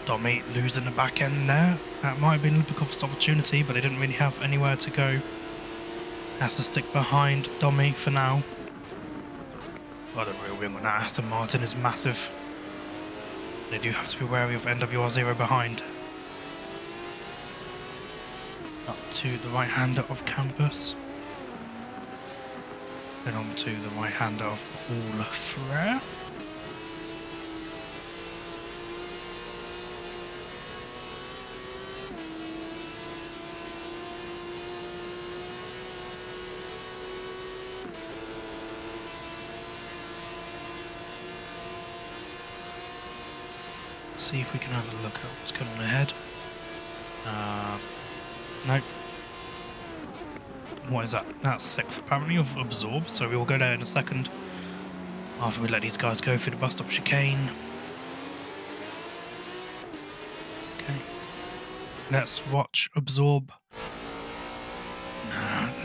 Domi losing the back end there. That might have been Lipikov's opportunity, but he didn't really have anywhere to go. Has to stick behind Domi for now. Well, the real wing on that Aston Martin is massive. They do have to be wary of NWR0 behind. Up to the right-hander of Campus. Then on to the right-hander of Paul Frere. See if we can have a look at what's going on ahead. Nope. What is that? That's 6th apparently of Absorb, so we will go there in a second after we let these guys go through the bus stop chicane. Okay. Let's watch Absorb.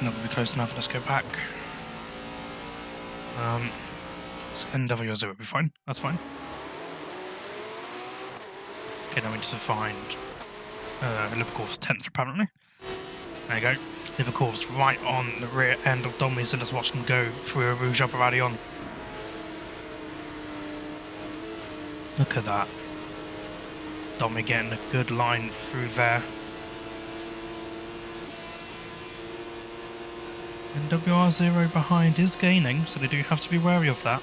Not gonna be close enough, let's go back. It's NWR0 will be fine, that's fine. Okay, now we need to find Lipikov's 10th apparently. There you go. Lipikov's right on the rear end of Domi, so let's watch them go through a Rouge Upper Radion. Look at that. Domi getting a good line through there. NWR0 behind is gaining, so they do have to be wary of that.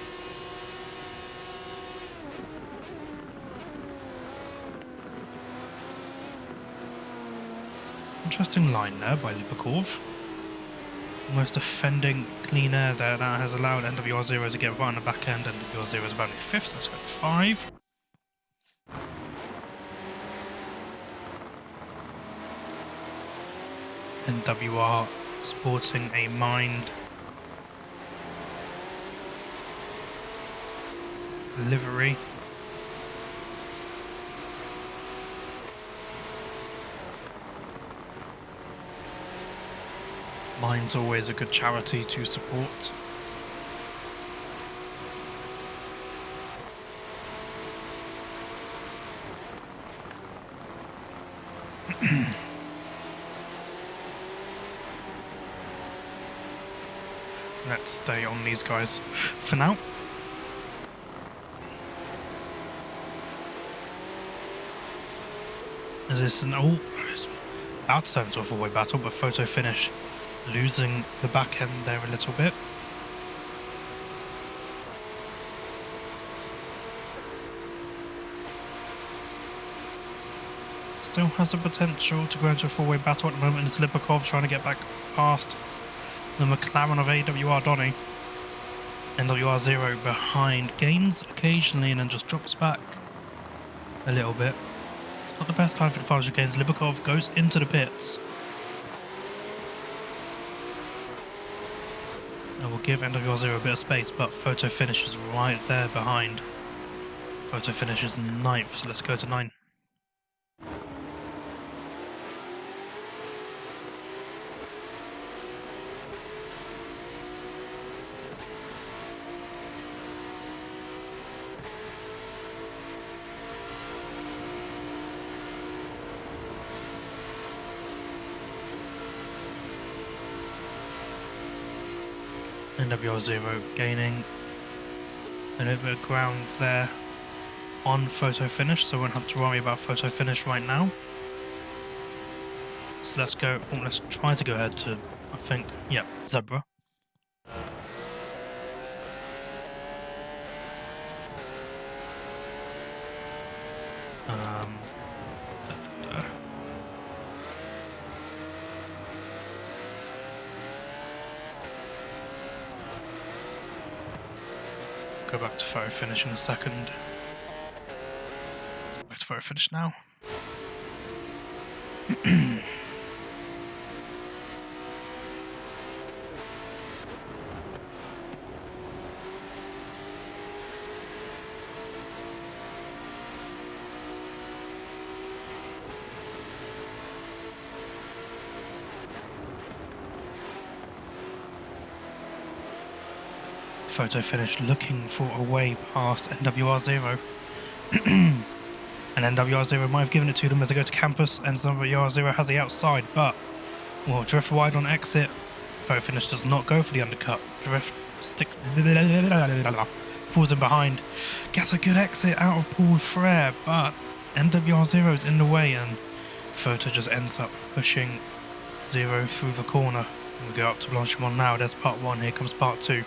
Interesting line there by Lipikov. Almost defending clean air there. That has allowed NWR0 to get right on the back end. NWR0 is about 5th. Let's go 5. NWR sporting a Mind livery. Mind's always a good charity to support. Let's stay on these guys for now. As this is about to turn into a four-way battle, but photo finish losing the back end there a little bit. Still has the potential to go into a four-way battle at the moment. It's Lipikov trying to get back past the McLaren of AWR Donny. NWR0 behind, gains occasionally and then just drops back a little bit. Not the best time for the final gains. Lipikov goes into the pits. I will give NWR0 a bit of space, but photo finish is right there behind. Photo finish is 9th, so let's go to 9. NWR0 gaining a little bit of ground there on photo finish, so we won't have to worry about photo finish right now. So let's go, let's try to go ahead to, I think, yeah, Zebra. Go back to photo finish in a second. Back to photo finish now. Photo finish looking for a way past NWR0. And AWR might have given it to them as they go to campus, and AWR has the outside, but well, drift wide on exit. Photo finish does not go for the undercut. Drift stick falls in behind. Gets a good exit out of Paul Frere, but NWR is in the way, and Photo just ends up pushing Zero through the corner. We go up to Blanchimont now. There's part 1. Here comes part 2.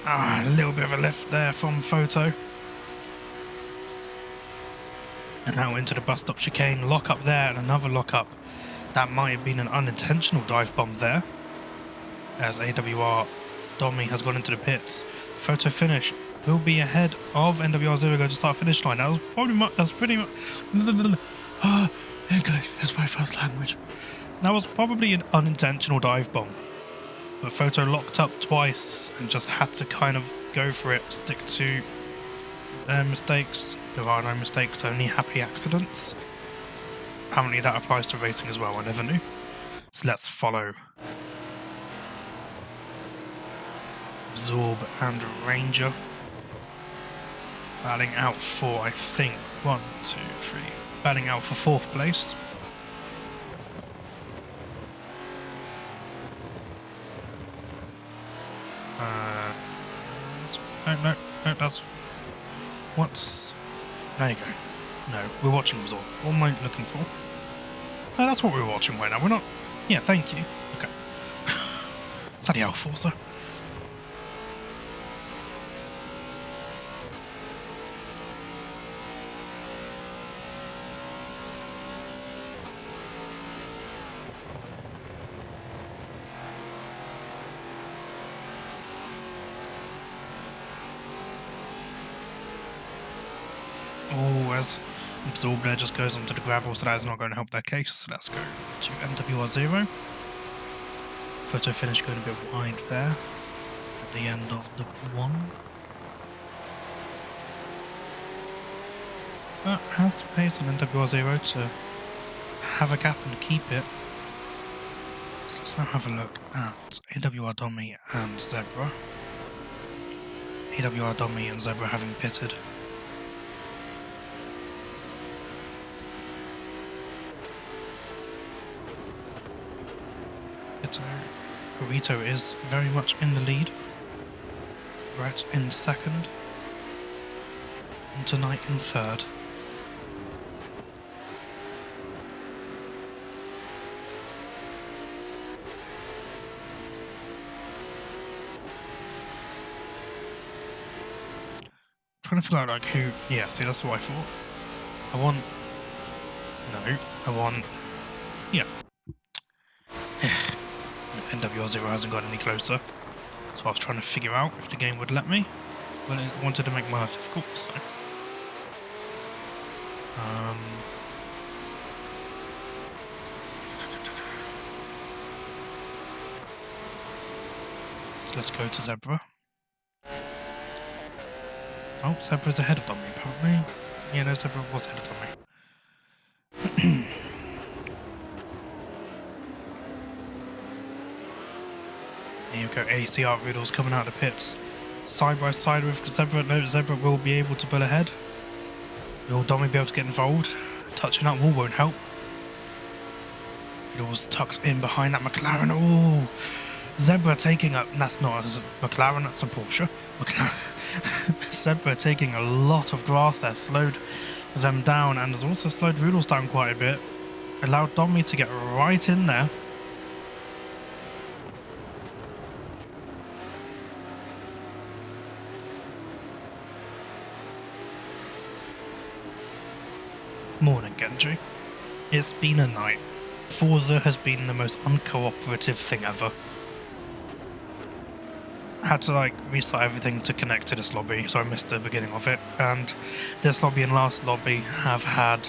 A little bit of a lift there from Photo. And now into the bus stop chicane. Lock up there and another lock up. That might have been an unintentional dive bomb there, as AWR Domi has gone into the pits. Photo finish will be ahead of NWR go to start finish line. That was probably pretty much English is my first language. That was probably an unintentional dive bomb, but Photo locked up twice and just had to kind of go for it, stick to their mistakes. There are no mistakes, only happy accidents. Apparently that applies to racing as well, I never knew. So let's follow Absorb and Ranger. Battling out for, I think, 1, 2, 3. Battling out for 4th place. No, that's... What's... There you go. No, we're watching Absorb. What am I looking for? No, that's what we're watching right now. We're not... Yeah, thank you. Okay. Bloody hell, Forza. Oh, as Absorb there just goes onto the gravel, so that is not going to help their case. So let's go to NWR. Photo finish going a bit wide there at the end of the 1. But has to pace on NWR to have a gap and keep it. So let's now have a look at AWR Domi and Zebra. AWR Domi and Zebra having pitted. Burrito is very much in the lead. Brett in 2nd. And Tonight in 3rd. Trying to figure out like who... Yeah, see, that's what I thought. Yeah. NWR hasn't got any closer, so I was trying to figure out if the game would let me, but it wanted to make my life difficult, so... Let's go to Zebra. Oh, Zebra's ahead of Domi, apparently. Yeah, no, Zebra was ahead of Domi. Here you go, ACR Riddles coming out of the pits. Side by side with Zebra. No, Zebra will be able to pull ahead. Will Domi be able to get involved? Touching that wall won't help. Riddles tucks in behind that McLaren. Oh, Zebra taking up. That's not a McLaren, that's a Porsche. Zebra taking a lot of grass there, slowed them down, and has also slowed Riddles down quite a bit. Allowed Domi to get right in there. Morning, Genji. It's been a night. Forza has been the most uncooperative thing ever. I had to restart everything to connect to this lobby, so I missed the beginning of it. And this lobby and last lobby have had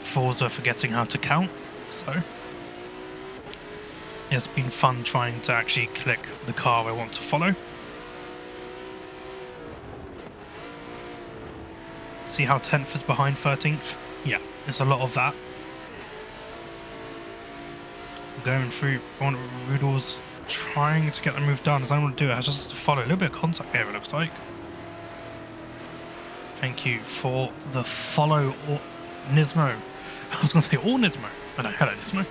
Forza forgetting how to count, so it's been fun trying to actually click the car I want to follow. See how 10th is behind 13th? Yeah, there's a lot of that. Going through one of Riddles, trying to get the move done. As I want to do it, I just have to follow a little bit of contact there, it looks like. Thank you for the follow, or Nismo. I was going to say all Nismo, but no, hello Nismo.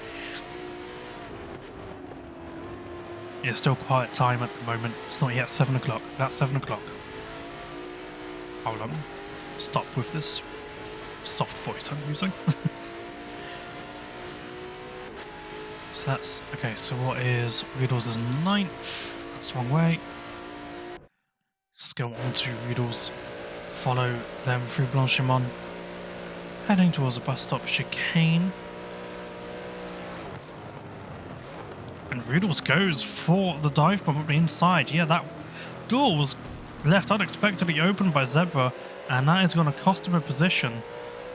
It's still quiet time at the moment. It's not yet 7 o'clock. That's 7 o'clock. Hold on. Stop with this soft voice I'm using. So that's okay. So what is Rudol's is 9th? That's the wrong way. Let's go on to Rudol's. Follow them through Blanchimont, heading towards the bus stop chicane. And Rudol's goes for the dive bomb up the inside. Yeah, that door was left unexpectedly open by Zebra, and that is going to cost him a position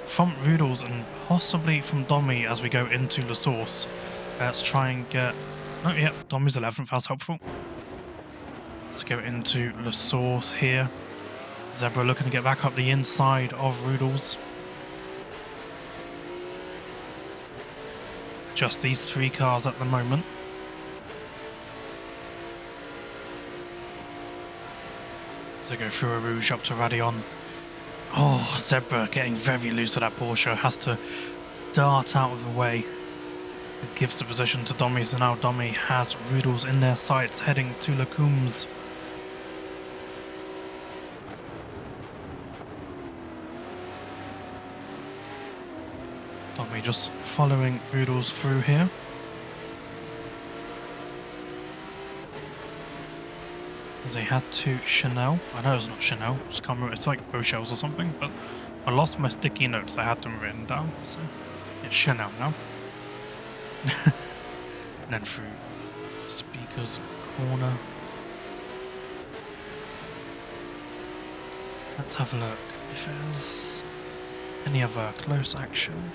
from Rudol's and possibly from Domi as we go into La Source. Let's try and get... Oh, yeah, Domi's 11th. That's helpful. Let's go into La Source here. Zebra looking to get back up the inside of Rudol's. Just these 3 cars at the moment. So go through a Rouge up to Radion. Oh, Zebra getting very loose of that Porsche. Has to dart out of the way. It gives the position to Domi. So now Domi has Rudol's in their sights heading to Lecombs. Domi just following Rudol's through here. As they head to Chanel. I know it's not Chanel, just can't remember. It's like Rochelles or something, but I lost my sticky notes. I had them written down, so it's Chanel now. And then through Speaker's Corner. Let's have a look if there's any other close action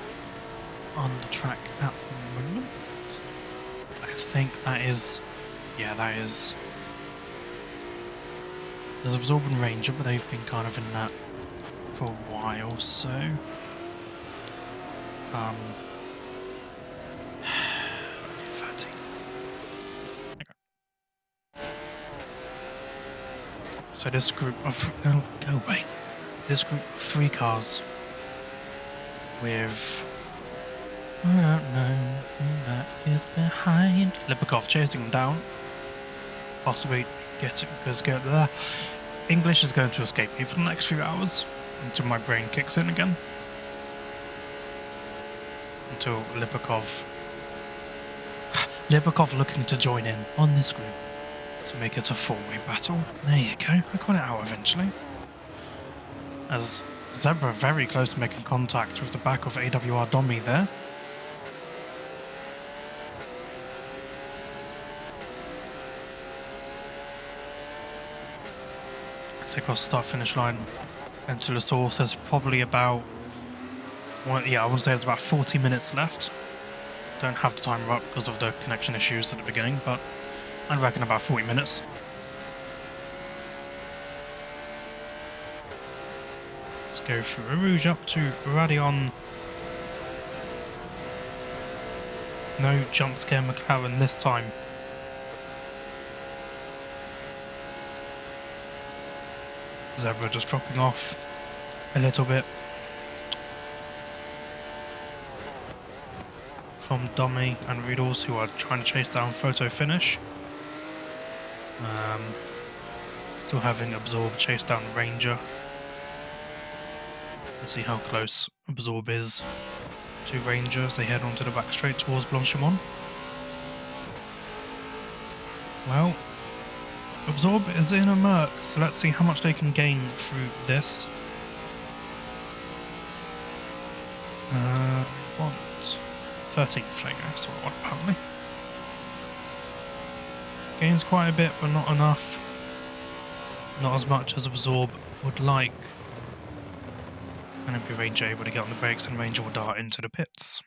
on the track at the moment. I think that is... yeah, that is... There's Absorbent Ranger, but they've been kind of in that for a while, so... 13. Okay. So this group of... go away. This group of 3 cars with... I don't know who that is behind. Lipakov chasing them down. Possibly get it because English is going to escape me for the next few hours until my brain kicks in again. Until Lipakov looking to join in on this group to make it a 4-way battle. There you go. I got it out eventually. As Zebra very close to making contact with the back of AWR Domi there. Take across start finish line and to the source. There's probably about, well, yeah, I would say there's about 40 minutes left. Don't have the timer up because of the connection issues at the beginning, but I reckon about 40 minutes. Let's go through Rouge up to Radion. No jump scare McLaren this time. Zebra just dropping off a little bit from Domi and Rudol's, who are trying to chase down Photo Finish. Still having Absorb chase down Ranger. Let's see how close Absorb is to Ranger as they head onto the back straight towards Blanchimont. Well, Absorb is in a murk, so let's see how much they can gain through this. Want 13th flag, that's what I want apparently. Gains quite a bit, but not enough. Not as much as Absorb would like. And then be Ranger able to get on the brakes, and Ranger will dart into the pits.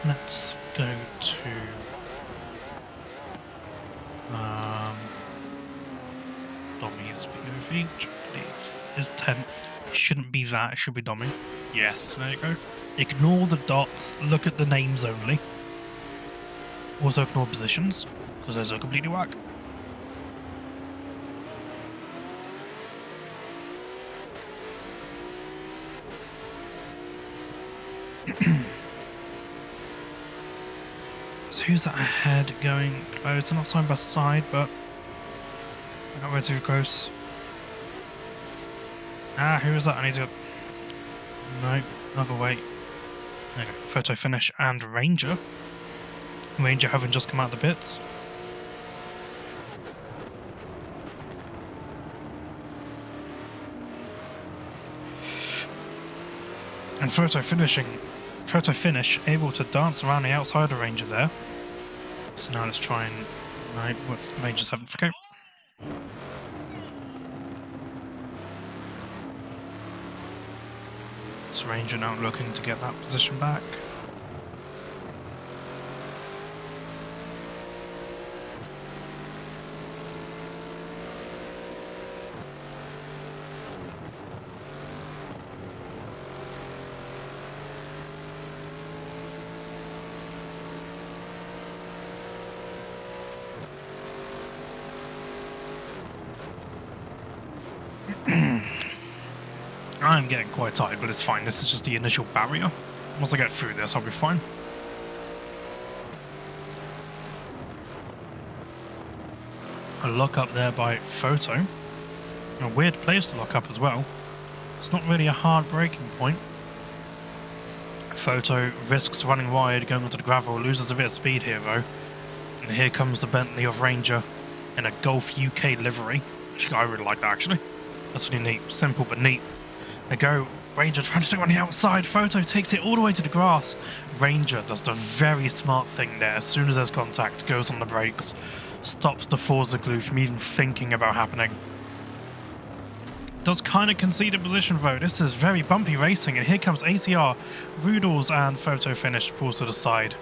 Let's go to Dommy's POV, which I believe is 10th. It shouldn't be that, it should be Dommy. Yes, there you go. Ignore the dots, look at the names only. Also ignore positions, because those are completely whack. So who's that ahead going close? They're not side by side, but not way too close. Ah, who is that? I need to... No, another way. There you go. Photo finish and Ranger. Ranger having just come out of the pits. And photo finish able to dance around the outside of Ranger there. So now let's try and... No, what's Ranger's 7th, okay. So Ranger now looking to get that position back. I'm getting quite tired, but it's fine. This is just the initial barrier. Once I get through this, I'll be fine. A lock up there by Photo. A weird place to lock up as well. It's not really a hard braking point. Photo risks running wide, going onto the gravel, loses a bit of speed here though. And here comes the Bentley of Ranger in a Golf UK livery. Actually, I really like that actually. That's really neat. Simple but neat. They go. Ranger trying to stick on the outside. Photo takes it all the way to the grass. Ranger does the very smart thing there. As soon as there's contact, goes on the brakes. Stops the Forza glue from even thinking about happening. Does kind of concede a position though. This is very bumpy racing. And here comes ATR. Rudels and Photo finish pulls to the side.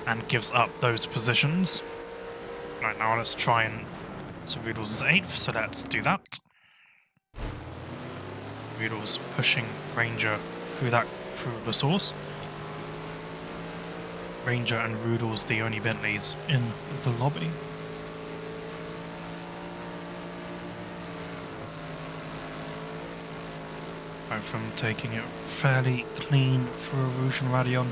And gives up those positions. Right, now let's try and... So Rudels is 8th, so let's do that. Rudels pushing Ranger through the source. Ranger and Rudels the only Bentleys in the lobby. Both of them taking it fairly clean through a Rouge and Radion.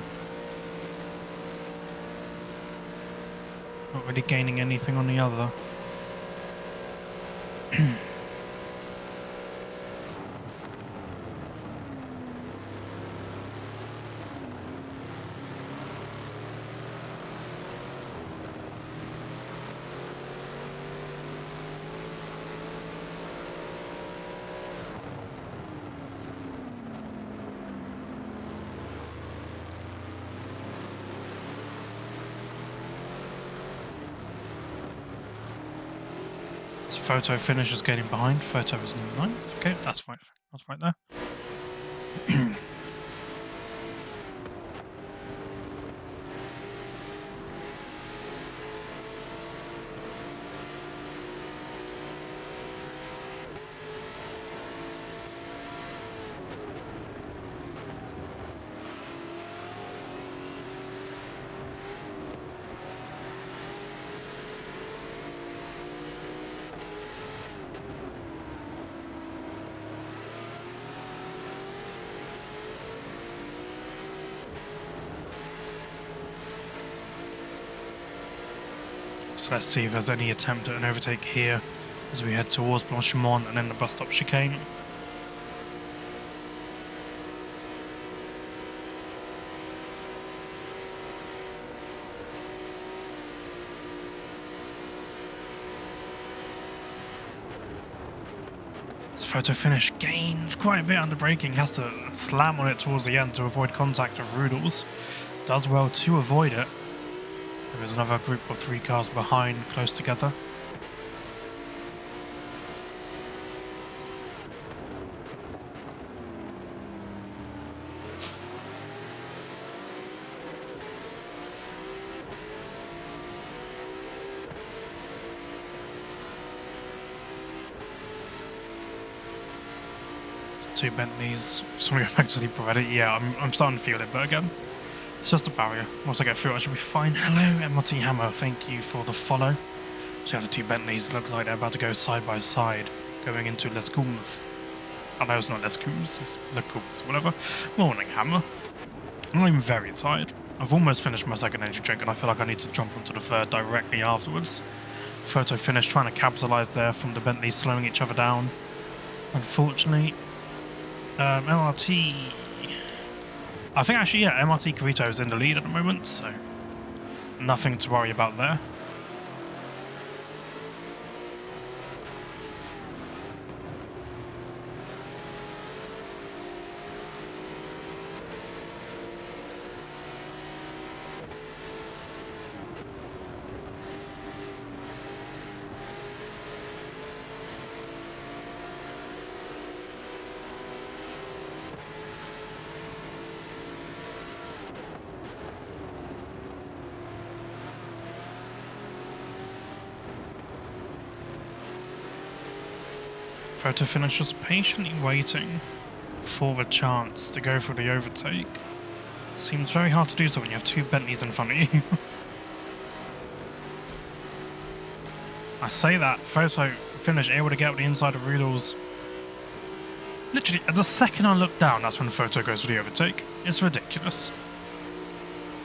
Not really gaining anything on the other. Photo finish is getting behind. Photo is 9th. Okay, that's right. That's right there. So let's see if there's any attempt at an overtake here as we head towards Blanchimont and then the bus stop chicane. This Photo finish gains quite a bit under braking, has to slam on it towards the end to avoid contact of Rudels. Does well to avoid it. There is another group of 3 cars behind, close together. 2 Bentleys. Just want to go back to sleep already. Yeah, I'm starting to feel it, but again, it's just a barrier. Once I get through, I should be fine. Hello, MRT Hammer. Thank you for the follow. So you have the 2 Bentleys. Looks like they're about to go side by side, going into Les Combes. Oh, no, it's not Les Combes. It's Les Combes, whatever. Morning, Hammer. I'm very tired. I've almost finished my second energy drink, and I feel like I need to jump onto the third directly afterwards. Photo finish, trying to capitalise there from the Bentleys slowing each other down. Unfortunately, MRT... I think actually, yeah, MRT Carito is in the lead at the moment, so nothing to worry about there. Photo finish just patiently waiting for the chance to go for the overtake. Seems very hard to do so when you have 2 Bentleys in front of you. I say that, Photo finish able to get up the inside of Rudol's. Literally, at the second I look down, that's when Photo goes for the overtake. It's ridiculous.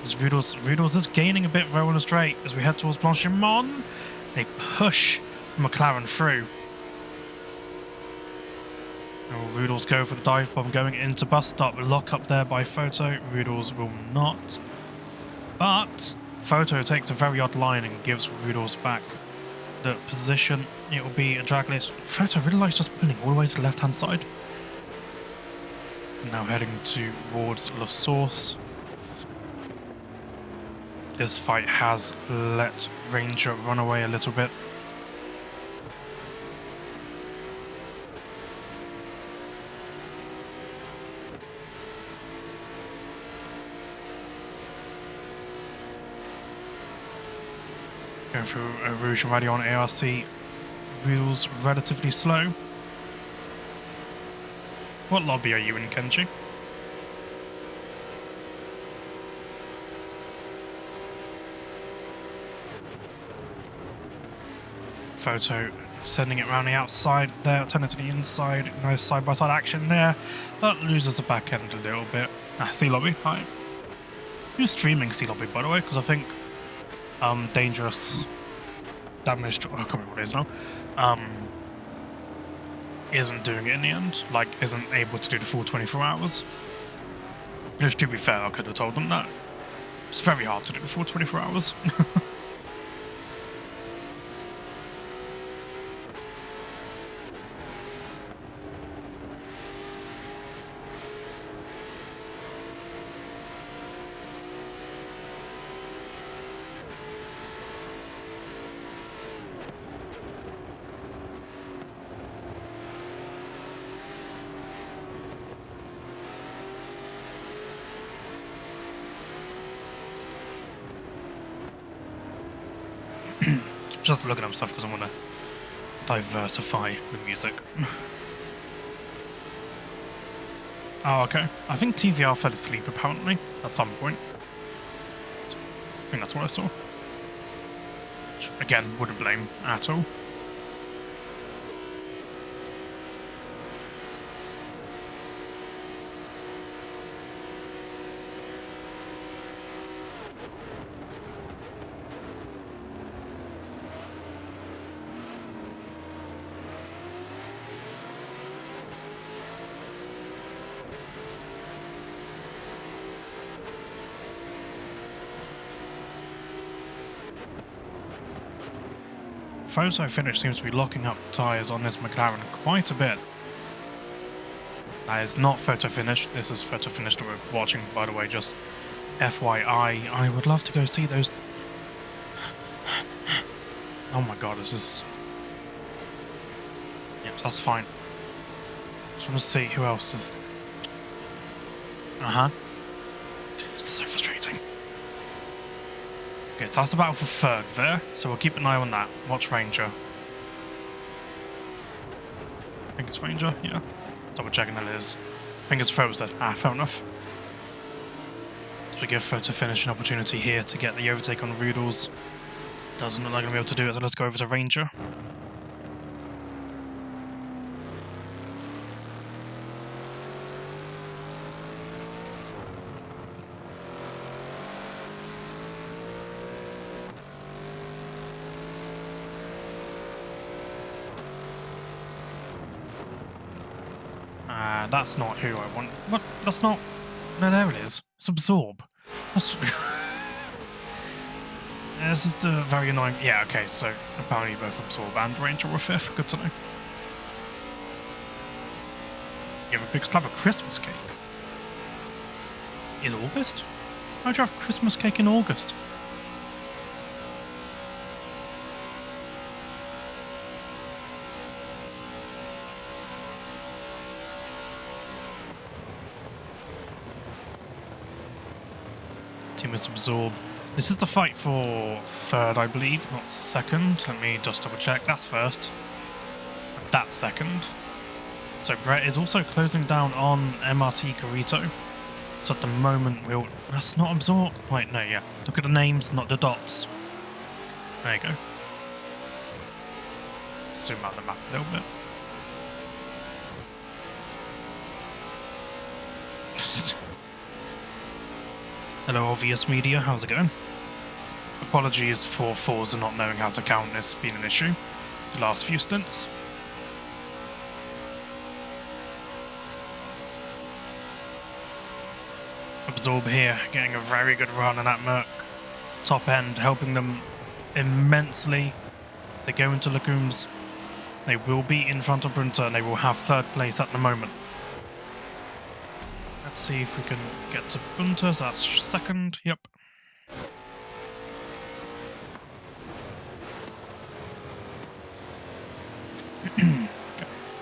As Rudol's is gaining a bit though on the straight as we head towards Blanchimont. They push McLaren through. Oh, Rudol's go for the dive bomb going into bus stop. Lock up there by Photo. Rudol's will not. But Photo takes a very odd line and gives Rudol's back the position. It will be a drag race. Photo really likes just pulling all the way to the left hand side. Now heading towards La Source. This fight has let Ranger run away a little bit. Going through Rouge already on ARC. Wheels relatively slow. What lobby are you in, Kenji? Photo sending it around the outside there, turning to the inside. Nice side-by-side action there, but loses the back end a little bit. C lobby, hi. Who's streaming C lobby, by the way? Because I think Dangerous Damaged, I can't remember what it is now, isn't doing it in the end, like isn't able to do the full 24 hours. Which, to be fair, I could have told them that. It's very hard to do the full 24 hours. Just looking up stuff because I want to diversify the music. Oh, okay. I think TVR fell asleep apparently at some point. So, I think that's what I saw. Which, again, wouldn't blame at all. Photo finish seems to be locking up tyres on this McLaren quite a bit. That is not photo finish, this is photo finish that we're watching, by the way, just FYI. I would love to go see those. Oh my god, this is... Yep, that's fine. Just want to see who else is... This is so frustrating. Okay, so that's the battle for third there, so we'll keep an eye on that. Watch Ranger. I think it's Ranger, yeah. Double checking that it is. I think it's frozen. Ah, fair enough. So we give Photo Finish an opportunity here to get the overtake on Rudels. Doesn't look like I'm going to be able to do it, so let's go over to Ranger. That's not who I want. What? That's not... No, there it is. It's Absorb. That's... This is the very annoying... Yeah, okay, so apparently both Absorb and Ranger were 5th. Good to know. You have a big slab of Christmas cake. In August? How'd you have Christmas cake in August? Team is Absorb. This is the fight for 3rd, I believe, not 2nd. Let me just double check. That's 1st. And that's 2nd. So Brett is also closing down on MRT Carito. So at the moment we'll... That's not Absorb. Wait, no, yeah. Look at the names, not the dots. There you go. Zoom out the map a little bit. Hello, Obvious Media, how's it going? Apologies for Forza not knowing how to count this being an issue the last few stints. Absorb here, getting a very good run on that Merc. Top end, helping them immensely. If they go into Legumes, they will be in front of Brunter and they will have 3rd place at the moment. Let's see if we can get to Bunter, so that's 2nd, yep. Okay,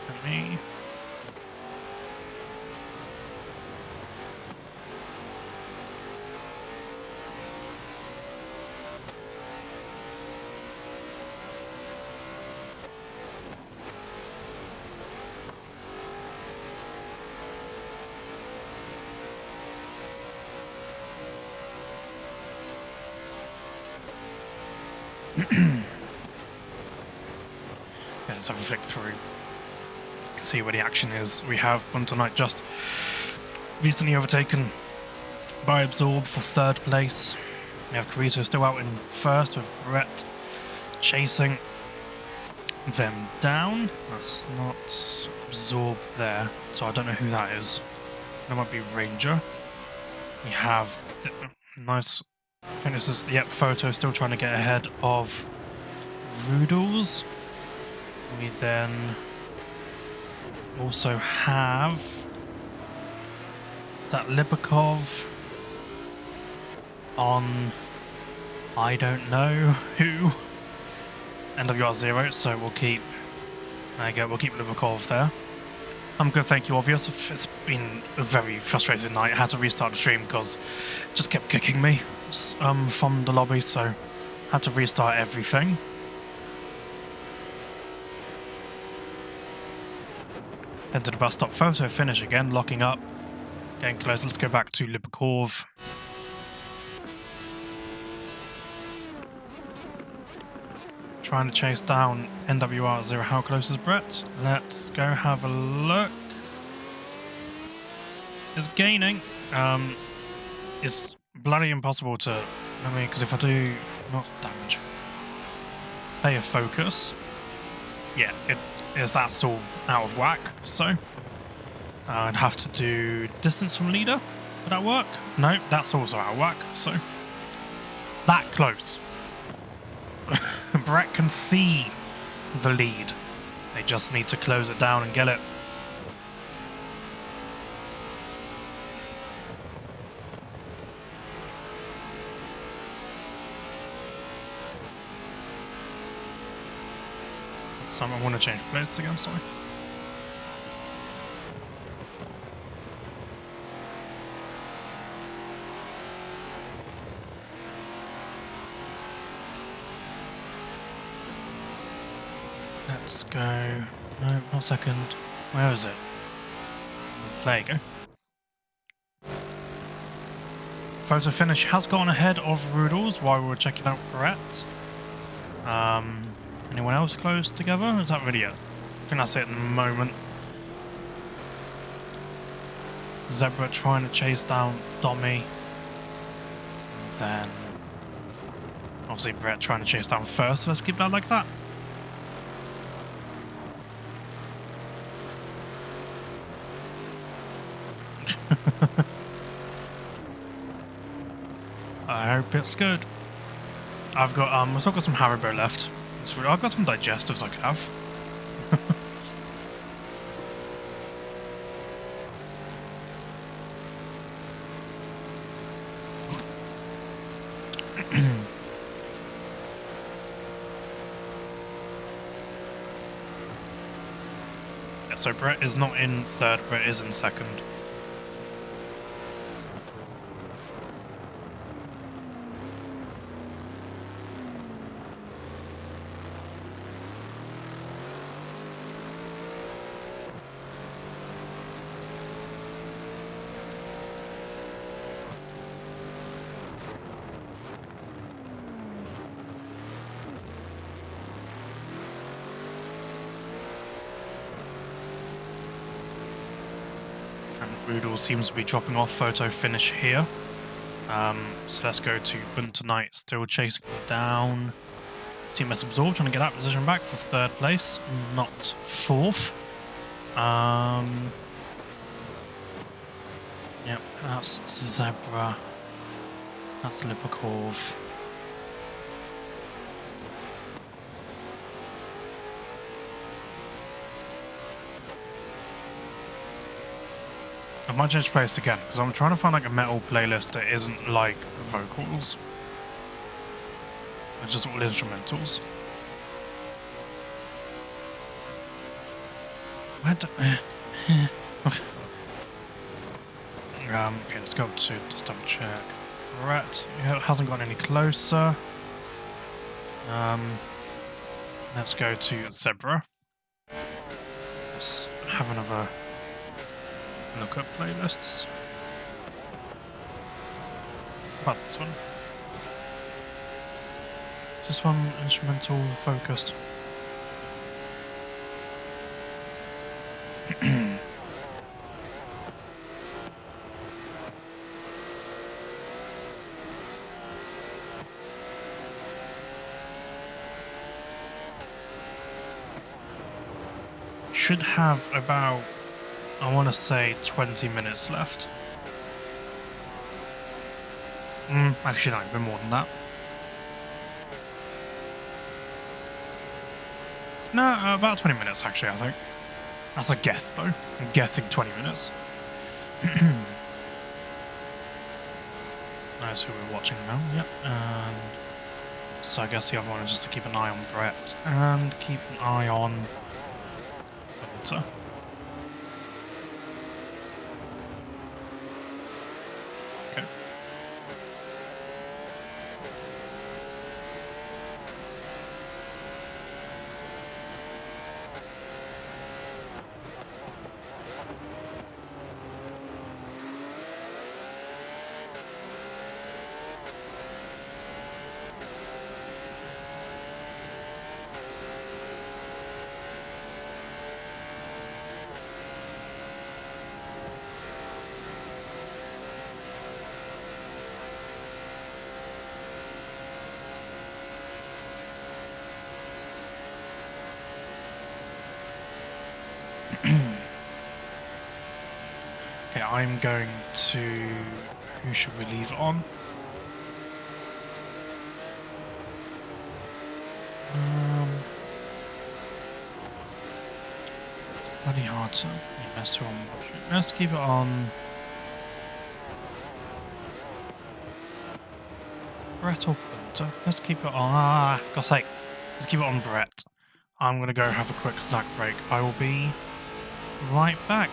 let me... Let's have a flick through, see where the action is. We have Bunter Knight just recently overtaken by Absorb for 3rd place. We have Carito still out in 1st with Brett chasing them down. That's not Absorb there, so I don't know who that is. That might be Ranger. We have nice... I think this is, yep, Photo still trying to get ahead of Rudels. We then also have that Lipakov on I don't know who, AWR 0, so we'll keep, there you go, we'll keep Lipakov there. I'm good, thank you, Obvious. It's been a very frustrating night. I had to restart the stream because it just kept kicking me from the lobby, so had to restart everything. Enter the bus stop. Photo Finish again, locking up, getting close. Let's go back to Lipakov. Trying to chase down NWR 0. How close is Brett? Let's go have a look. It's gaining. It's bloody impossible to... I mean, because if I do... not damage. Player focus. Yeah, that's all out of whack, so... I'd have to do distance from leader. Would that work? No, that's also out of whack, so... That close. Brett can see the lead. They just need to close it down and get it. I want to change plates again, sorry. Let's go. No, not 2nd. Where is it? there you go. Photo finish has gone ahead of Rudels while we were checking out Brett. Anyone else close together? Is that really it? I think that's it at the moment. Zebra trying to chase down Dommy. And then obviously Brett trying to chase down first. So let's keep that like that. I hope it's good. I've still got some Haribo left. I've got some digestives I could have. Yeah, so Brett is not in third, Brett is in second. Rudel seems to be dropping off photo finish here. So let's go to Bunter Knight, still chasing down. Team S Absorb trying to get that position back for third place, not fourth. Yep, that's Zebra. That's Lipakov. I might change playlist again, because I'm trying to find like a metal playlist that isn't like vocals. It's just all instrumentals. Where do... okay, let's go to just double check. Rat hasn't gone any closer. Let's go to Zebra. Let's have another look at playlists. About this one. This one instrumental focused. Should have about, I want to say, 20 minutes left. Actually, no, a bit more than that. No, about 20 minutes, actually, I think. That's a guess, though. I'm guessing 20 minutes. That's who we're watching now, yep. And so I guess the other one is just to keep an eye on Brett and keep an eye on Hunter. Okay. Okay, I'm going to... Who should we leave on? Bloody hard to mess on. Let's keep it on... Brett or Punter? Let's keep it on... for God's sake. Let's keep it on Brett. I'm going to go have a quick snack break. I will be right back.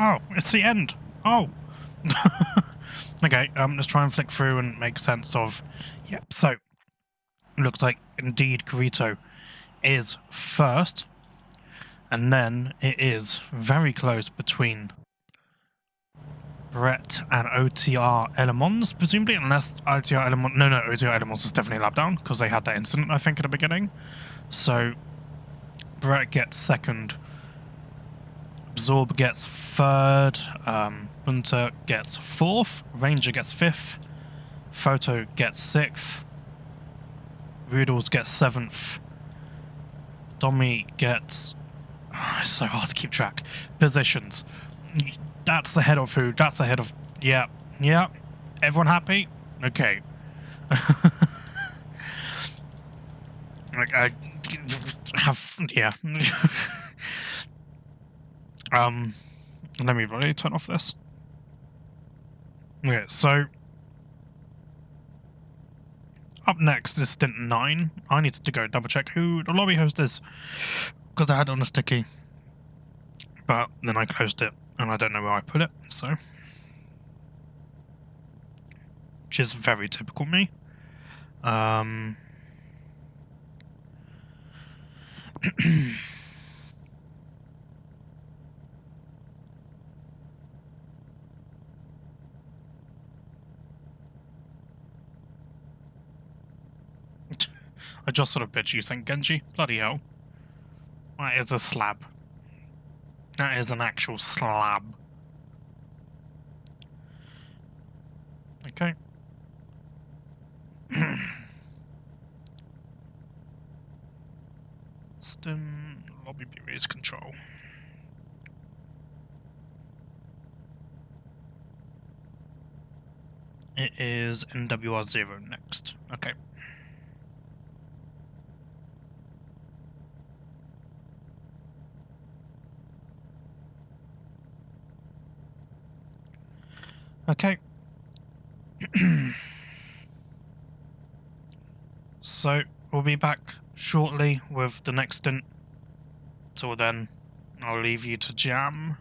Oh, it's the end. Oh. Okay, let's try and flick through and make sense of... Yep, so... Looks like, indeed, Garito is first. And then it is very close between Brett and OTR Elemons, presumably, unless OTR Elemons... No, OTR Elemons is definitely a lap down, because they had that incident, I think, at the beginning. So, Brett gets second, Absorb gets third, Bunter gets fourth, Ranger gets fifth, Photo gets sixth, Rudels gets seventh, Dommy gets... it's so hard to keep track. Positions. That's the head of who? That's the head of... Yeah. Yeah. Everyone happy? Okay. Like, I have... Yeah. Let me really turn off this. Okay, so... Up next is stint 9. I needed to go double check who the lobby host is, because I had it on a sticky. But then I closed it, and I don't know where I put it, so... Which is very typical me. I just sort of bitch you think, Genji. Bloody hell. That is a slab. That is an actual slab. Okay. Stim lobby is control. It is NWR 0 next. Okay. Okay. So, we'll be back shortly with the next stint. Till then, I'll leave you to jam.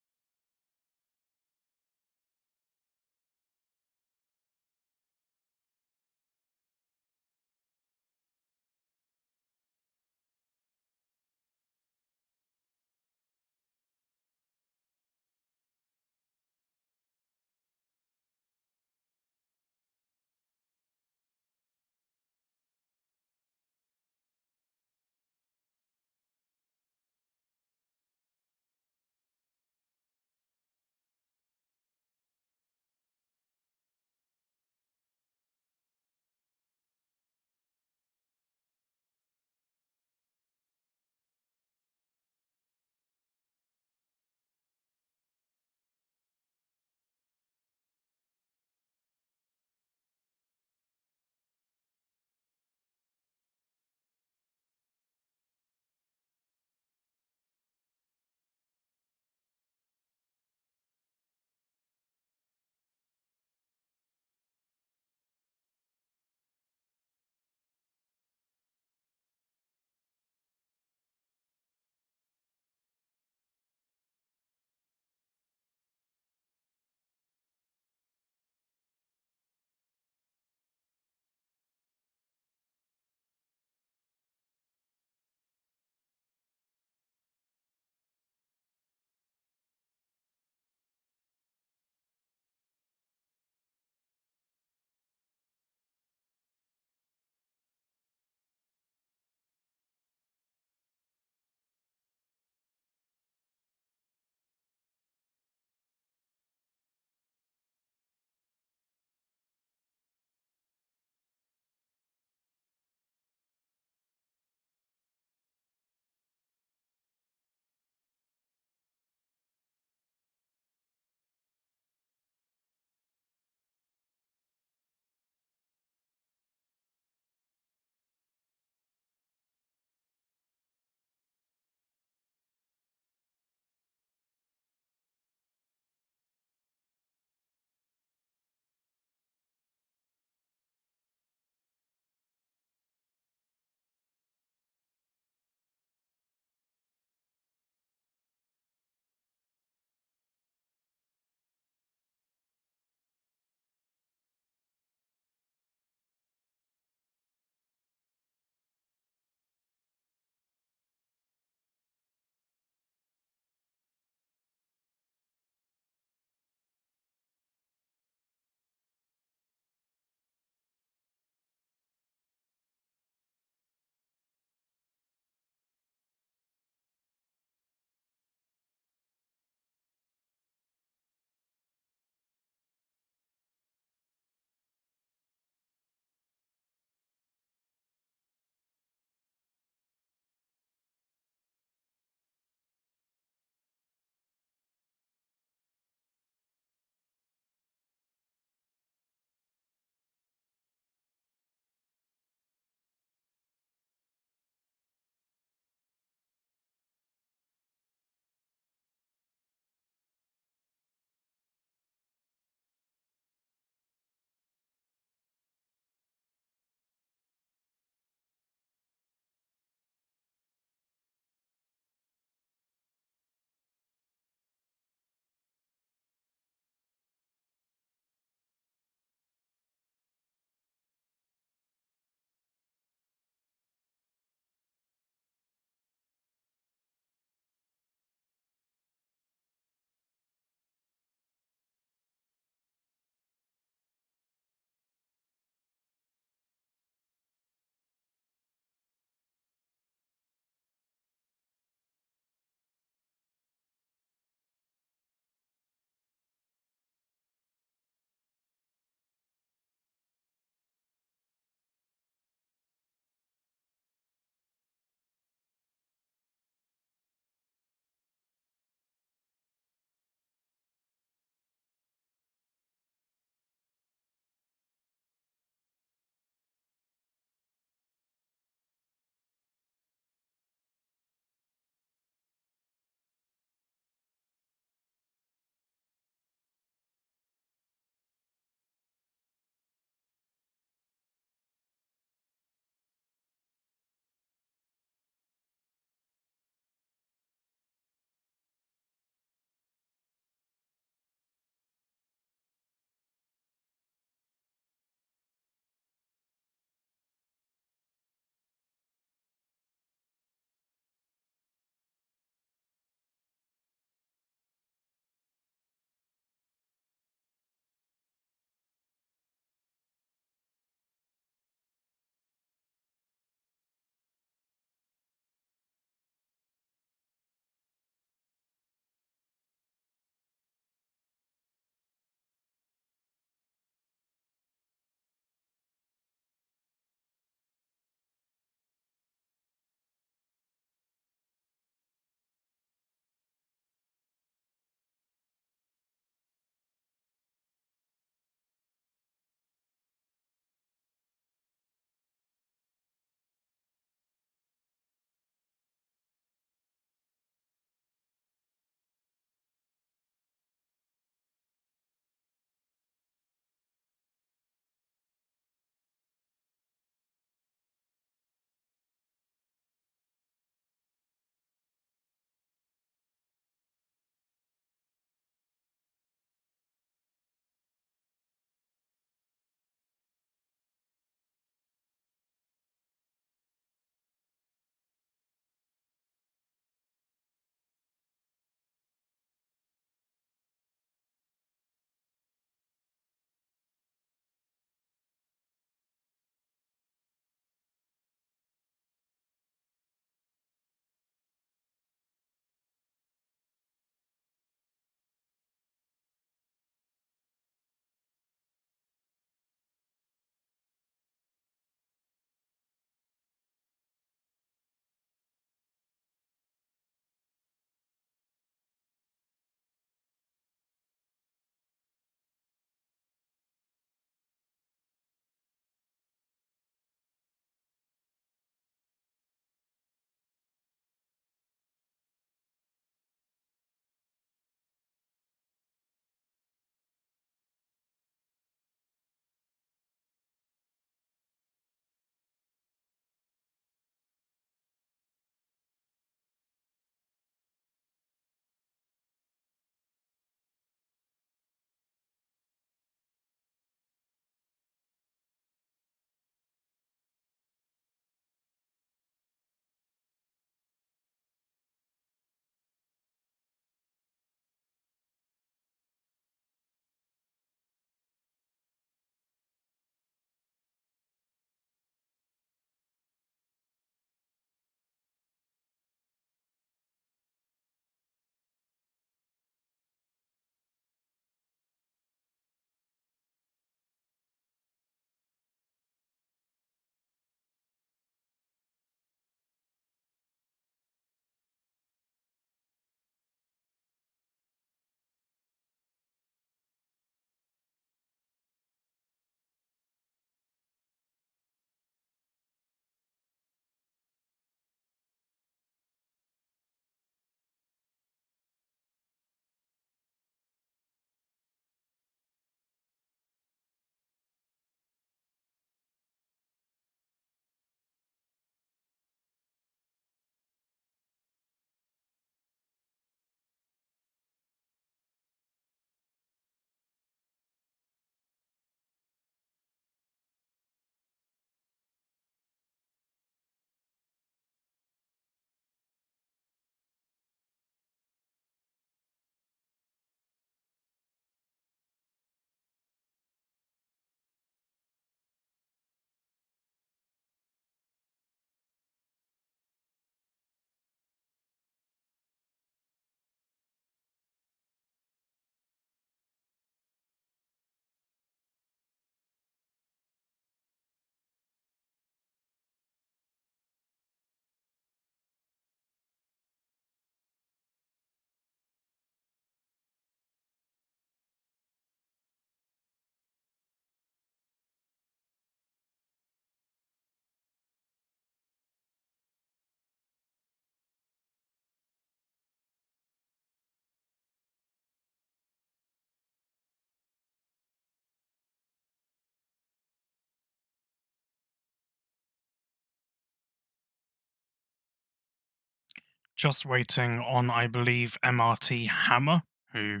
Just waiting on, I believe, MRT Hammer, who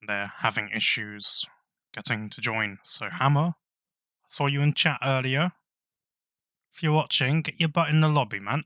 they're having issues getting to join. So, Hammer, I saw you in chat earlier. If you're watching, get your butt in the lobby, man.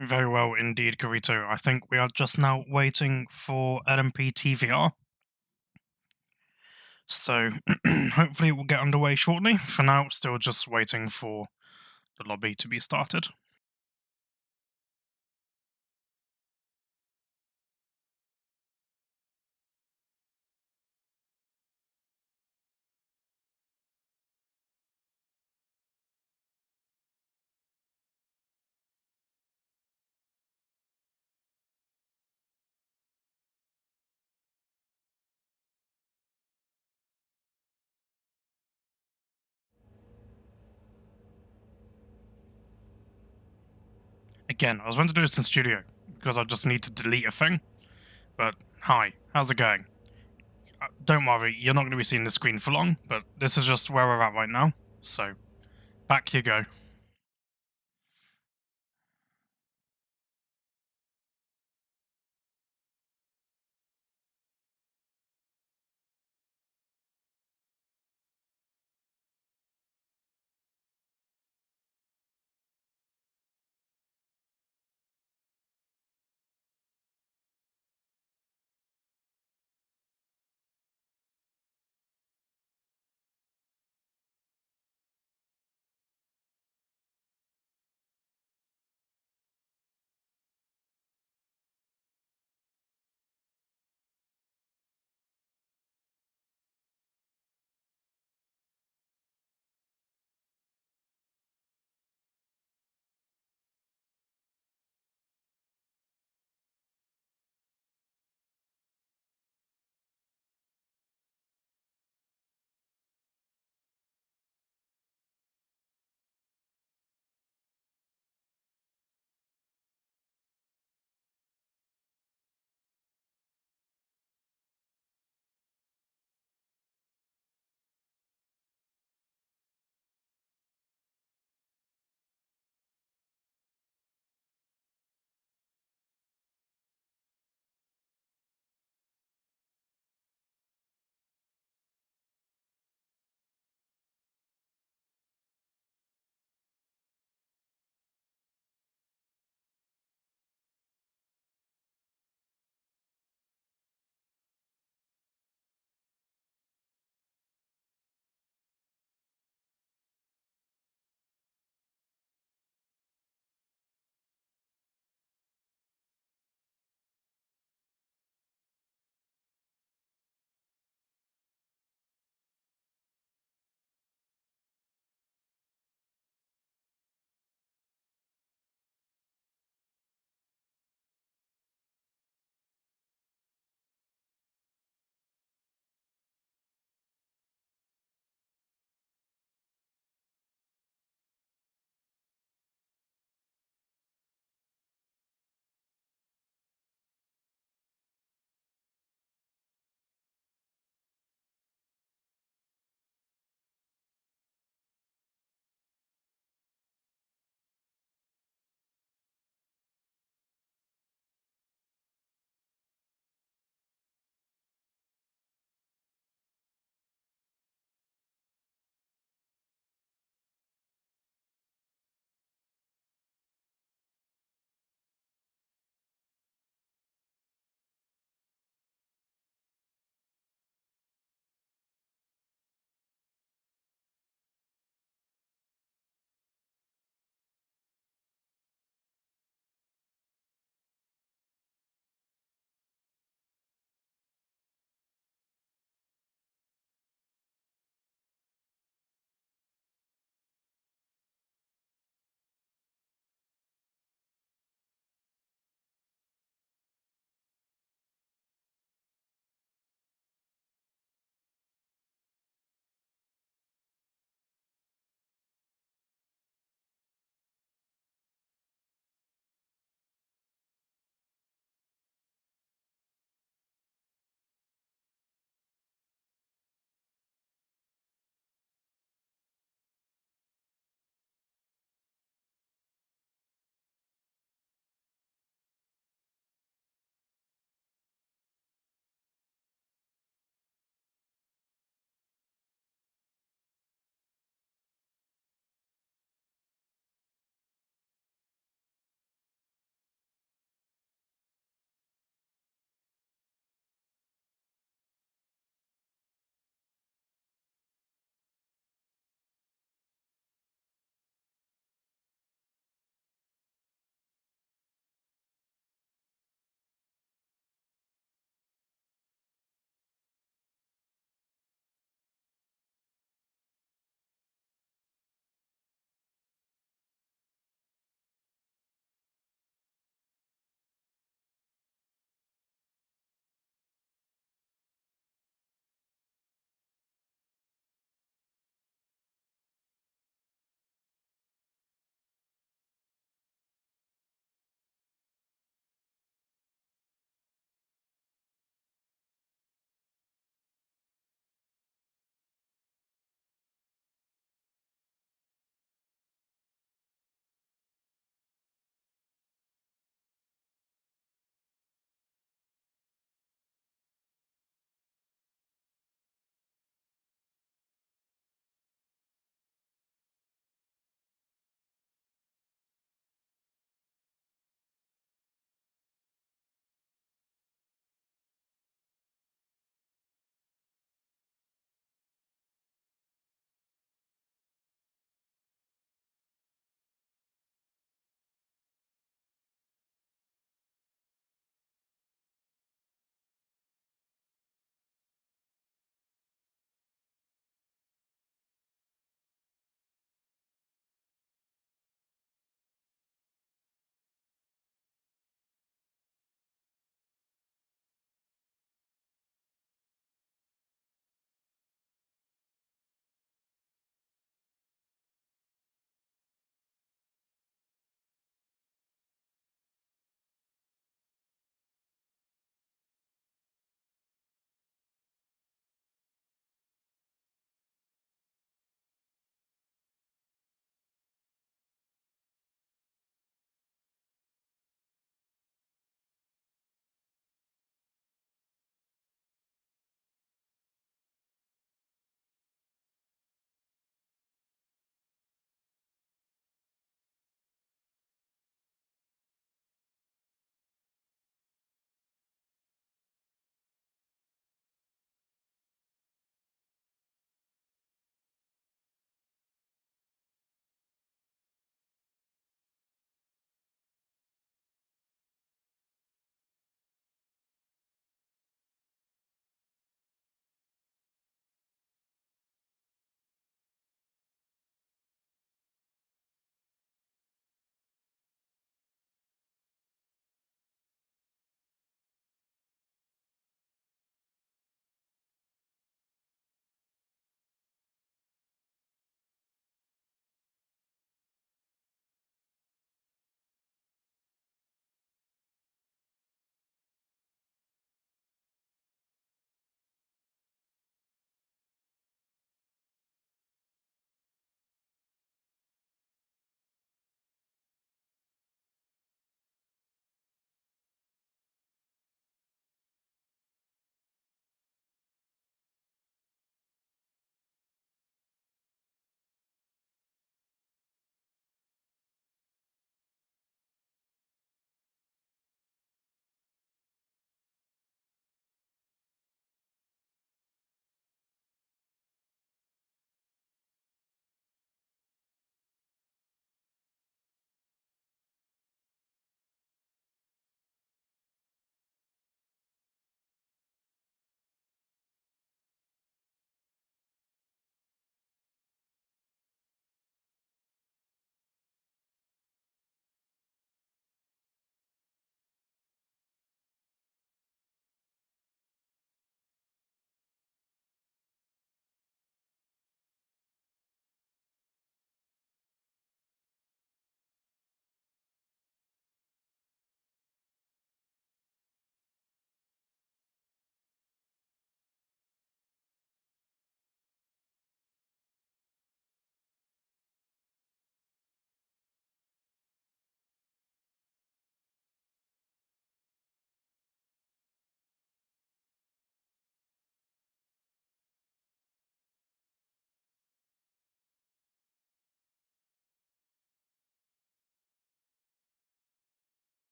Very well indeed, Garito. I think we are just now waiting for LMP TVR. So hopefully we'll get underway shortly. For now, still just waiting for the lobby to be started. Again, I was meant to do this in studio because I just need to delete a thing. But hi, how's it going? Don't worry, you're not going to be seeing the screen for long, but this is just where we're at right now. So, back you go.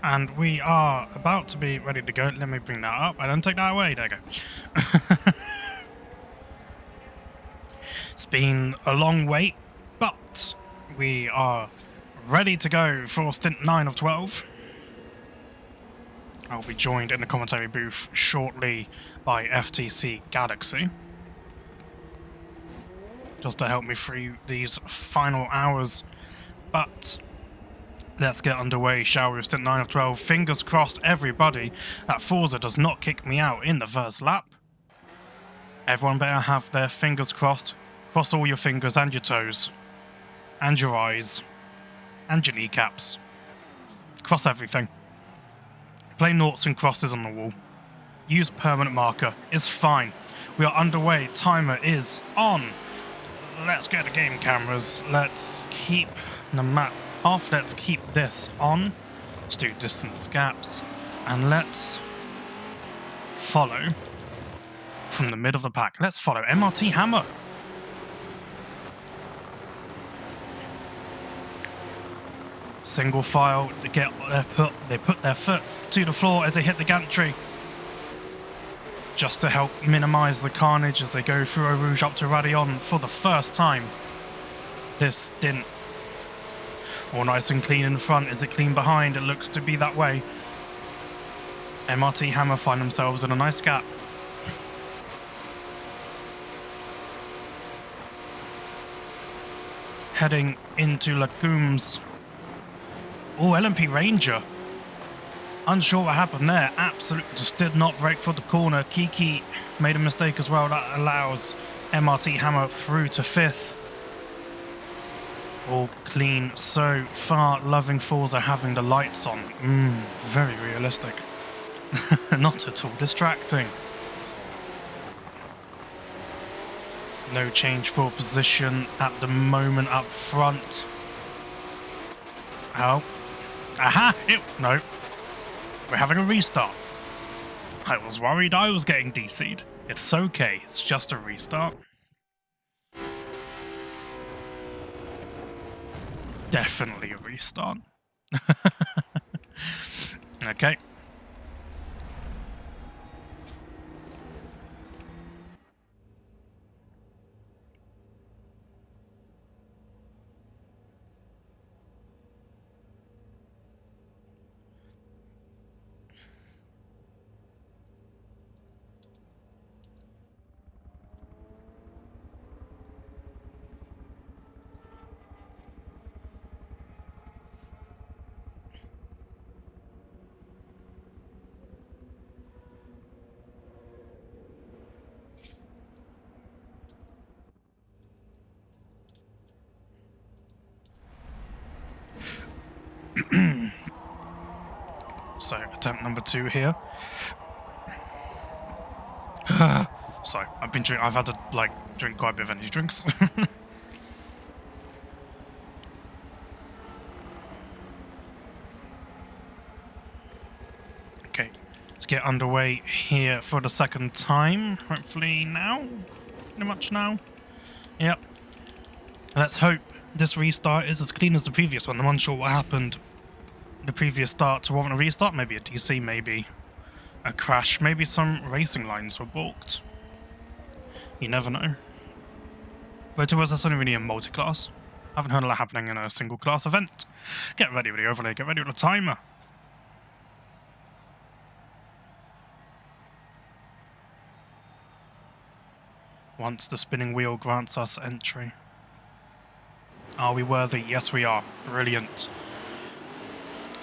And we are about to be ready to go. Let me bring that up. I don't take that away. There you go. It's been a long wait, but we are ready to go for stint 9 of 12. I'll be joined in the commentary booth shortly by FTC Galaxy, just to help me through these final hours. But let's get underway, shall we? Stint 9 of 12. Fingers crossed, everybody, that Forza does not kick me out in the first lap. Everyone better have their fingers crossed. Cross all your fingers and your toes. And your eyes. And your kneecaps. Cross everything. Play noughts and crosses on the wall. Use permanent marker. It's fine. We are underway. Timer is on. Let's get the game cameras. Let's keep the map off. Let's keep this on. Let's do distance gaps. And let's follow from the middle of the pack. Let's follow MRT Hammer. Single file. They put their foot to the floor as they hit the gantry, just to help minimise the carnage as they go through Eau Rouge up to Raidillon for the first time. This didn't. All nice and clean in front. Is it clean behind? It looks to be that way. MRT Hammer find themselves in a nice gap. Heading into Legumes. Oh, LMP Ranger. Unsure what happened there. Absolutely just did not brake for the corner. Kiki made a mistake as well. That allows MRT Hammer through to 5th. All clean so far. Loving Forza having the lights on. Very realistic. Not at all distracting. No change for position at the moment up front. Oh. Aha! Ew. No. We're having a restart. I was worried I was getting DC'd. It's okay. It's just a restart. Definitely a restart. Okay. So, attempt number 2 here. Sorry, I've had to drink quite a bit of energy drinks. Okay, let's get underway here for the second time. Hopefully now, pretty much now. Yep. Let's hope this restart is as clean as the previous one. I'm unsure what happened the previous start to warrant a restart. Maybe a DC, maybe a crash, maybe some racing lines were balked. You never know. But to us, that's only really a multi-class. I haven't heard of that happening in a single class event. Get ready with the overlay, get ready with the timer. Once the spinning wheel grants us entry. Are we worthy? Yes, we are. Brilliant.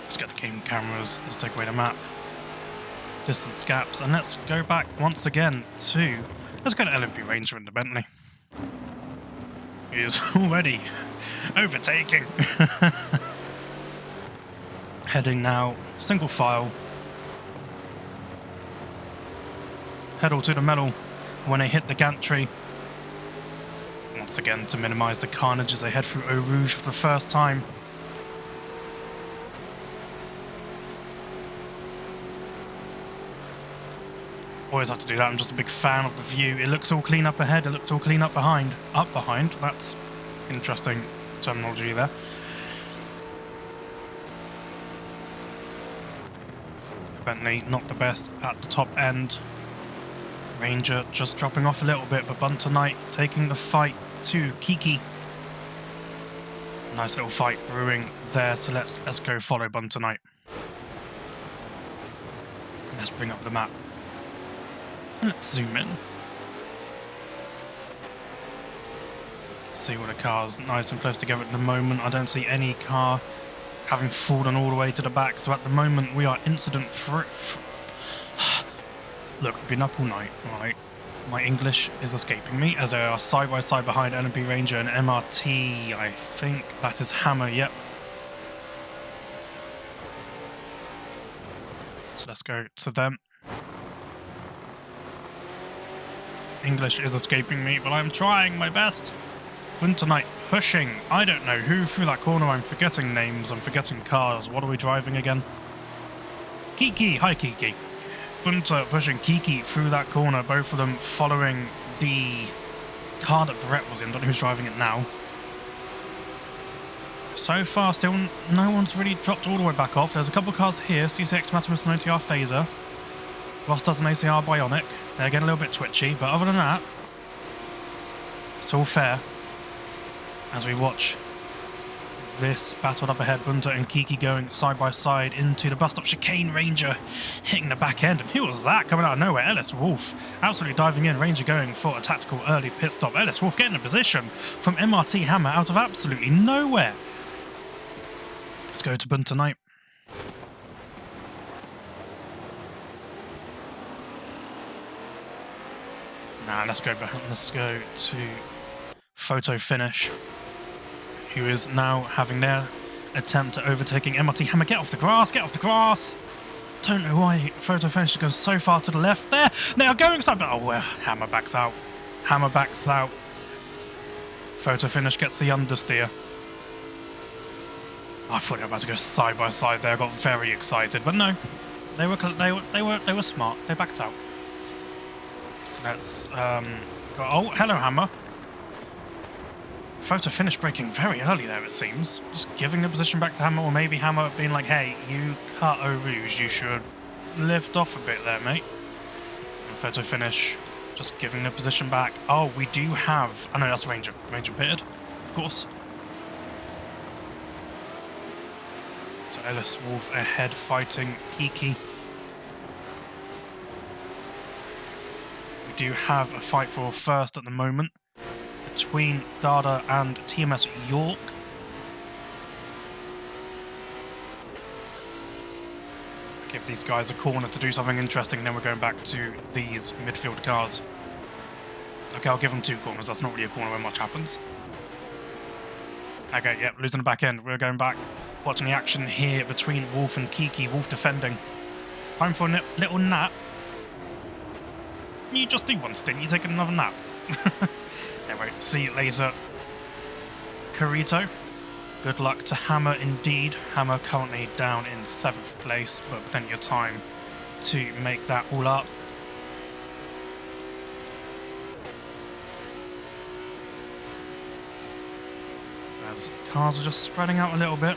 Let's get the game cameras. Let's take away the map. Distance gaps. And let's go back once again to... Let's go to LMP Ranger in the Bentley. He is already overtaking. Heading now. Single file. Pedal to the metal when they hit the gantry. Once again to minimise the carnage as they head through Eau Rouge for the first time. Always have to do that. I'm just a big fan of the view. It looks all clean up ahead. It looks all clean up behind. Up behind. That's interesting terminology there. Bentley, not the best at the top end. Ranger just dropping off a little bit, but Bunter Knight taking the fight to Kiki. Nice little fight brewing there, so let's go follow Bunter Knight. Let's bring up the map. Let's zoom in. See what the car's nice and close together at the moment. I don't see any car having fallen all the way to the back, so at the moment we are incident free. Look, I've been up all night, alright? My English is escaping me as they are side by side behind LMP Ranger and MRT. I think that is Hammer, yep. So let's go to them. English is escaping me, but I'm trying my best. Bunter Knight pushing. I don't know who through that corner. I'm forgetting names. I'm forgetting cars. What are we driving again? Kiki. Hi, Kiki. Bunter pushing Kiki through that corner. Both of them following the car that Brett was in. Don't know who's driving it now. So far, still no one's really dropped all the way back off. There's a couple of cars here. C6 Matimus and OTR Phaser. Ross does an ACR Bionic. They're getting a little bit twitchy, but other than that, it's all fair. As we watch this battle up ahead, Bunter and Kiki going side by side into the bus stop chicane. Ranger hitting the back end. And who was that coming out of nowhere? Ellis Wolf absolutely diving in. Ranger going for a tactical early pit stop. Ellis Wolf getting a position from MRT Hammer out of absolutely nowhere. Let's go to Bunter Knight. Nah, let's go to Photo Finish, who is now having their attempt at overtaking MRT Hammer. Get off the grass, get off the grass! Don't know why Photo Finish goes so far to the left there. They are going side, but oh, well, Hammer backs out. Hammer backs out. Photo Finish gets the understeer. I thought they were about to go side by side there. I got very excited, but no, they were smart. They backed out. So let's go. Oh, hello, Hammer. Photo Finish braking very early there, it seems. Just giving the position back to Hammer, or maybe Hammer being like, hey, you cut Eau Rouge, you should lift off a bit there, mate. And Photo Finish just giving the position back. Oh, we do have... I know that's Ranger. Ranger pitted, of course. So Ellis Wolf ahead fighting Kiki. We do have a fight for first at the moment between Dada and TMS York. Give these guys a corner to do something interesting, and then we're going back to these midfield cars. Okay, I'll give them 2 corners. That's not really a corner where much happens. Okay, yep, losing the back end. We're going back, watching the action here between Wolf and Kiki. Wolf defending. Time for a little nap. You just do one stint, you take another nap. Anyway, see you later, Carito. Good luck to Hammer indeed. Hammer currently down in 7th place, but plenty of time to make that all up. As cars are just spreading out a little bit.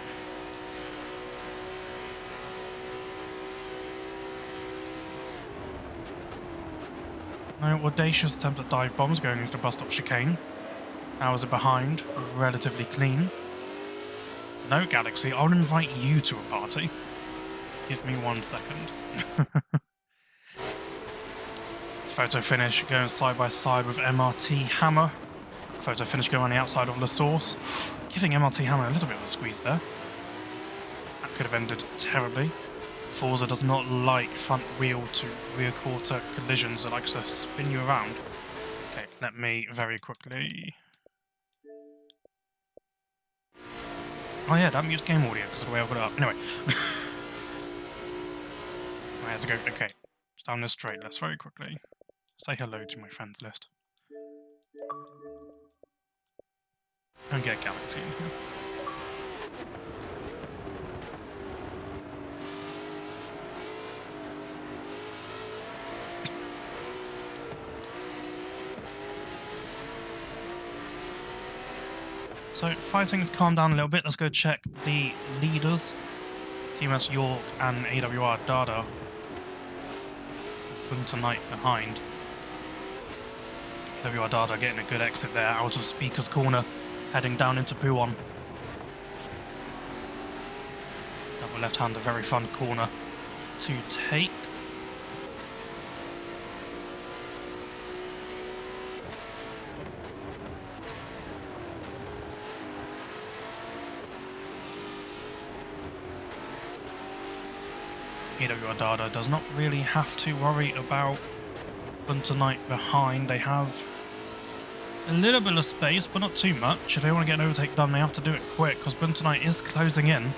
No audacious attempt at dive bombs going into the bus stop chicane. Hours are behind, relatively clean. No, Galaxy, I'll invite you to a party. Give me 1 second. It's Photo Finish going side by side with MRT Hammer. Photo Finish going on the outside of La Source. Giving MRT Hammer a little bit of a squeeze there. That could have ended terribly. Forza does not like front wheel to rear quarter collisions. It likes to spin you around. Okay, let me very quickly... Oh yeah, that mutes game audio because of the way I put it up. Anyway. Right, let's go. Okay, just down this straight. Let's very quickly say hello to my friends list. And get Galaxy in here. So, fighting has calmed down a little bit. Let's go check the leaders. TMS York and AWR Dada Tonight behind. AWR Dada getting a good exit there out of Speaker's Corner, heading down into Puon. Double left-hander, very fun corner to take. AWR Dada does not really have to worry about tonight behind. They have a little bit of space, but not too much. If they want to get an overtake done, they have to do it quick, because tonight is closing in.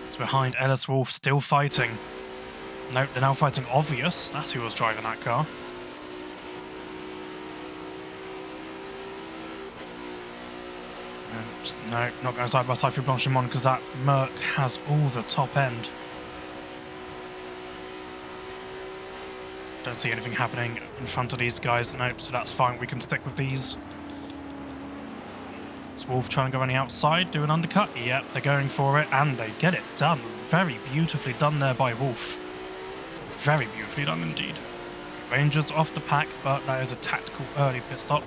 It's behind Ellis Wolf, still fighting. No, they're now fighting Obvious. That's who was driving that car. No, not going side by side through Blanchimont, because that Merc has all the top end. Don't see anything happening in front of these guys. Nope, so that's fine. We can stick with these. Is Wolf trying to go on the outside, do an undercut? Yep, they're going for it, and they get it done. Very beautifully done there by Wolf. Very beautifully done indeed. Rangers off the pack, but that is a tactical early pit stop.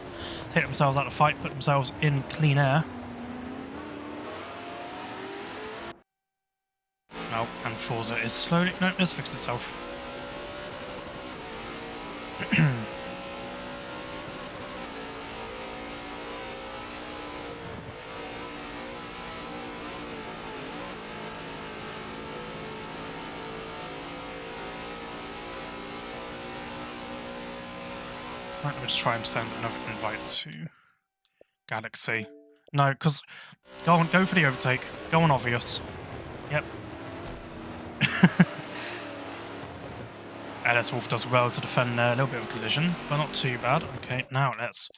Take themselves out of the fight, put themselves in clean air. No, and Forza is slowly... No, it's fixed itself. Right, let me just try and send another invite to Galaxy. No, because go for the overtake. Go on Obvious. Yep. Ellis Wolf does well to defend there. A little bit of a collision, but not too bad. Okay, now let's...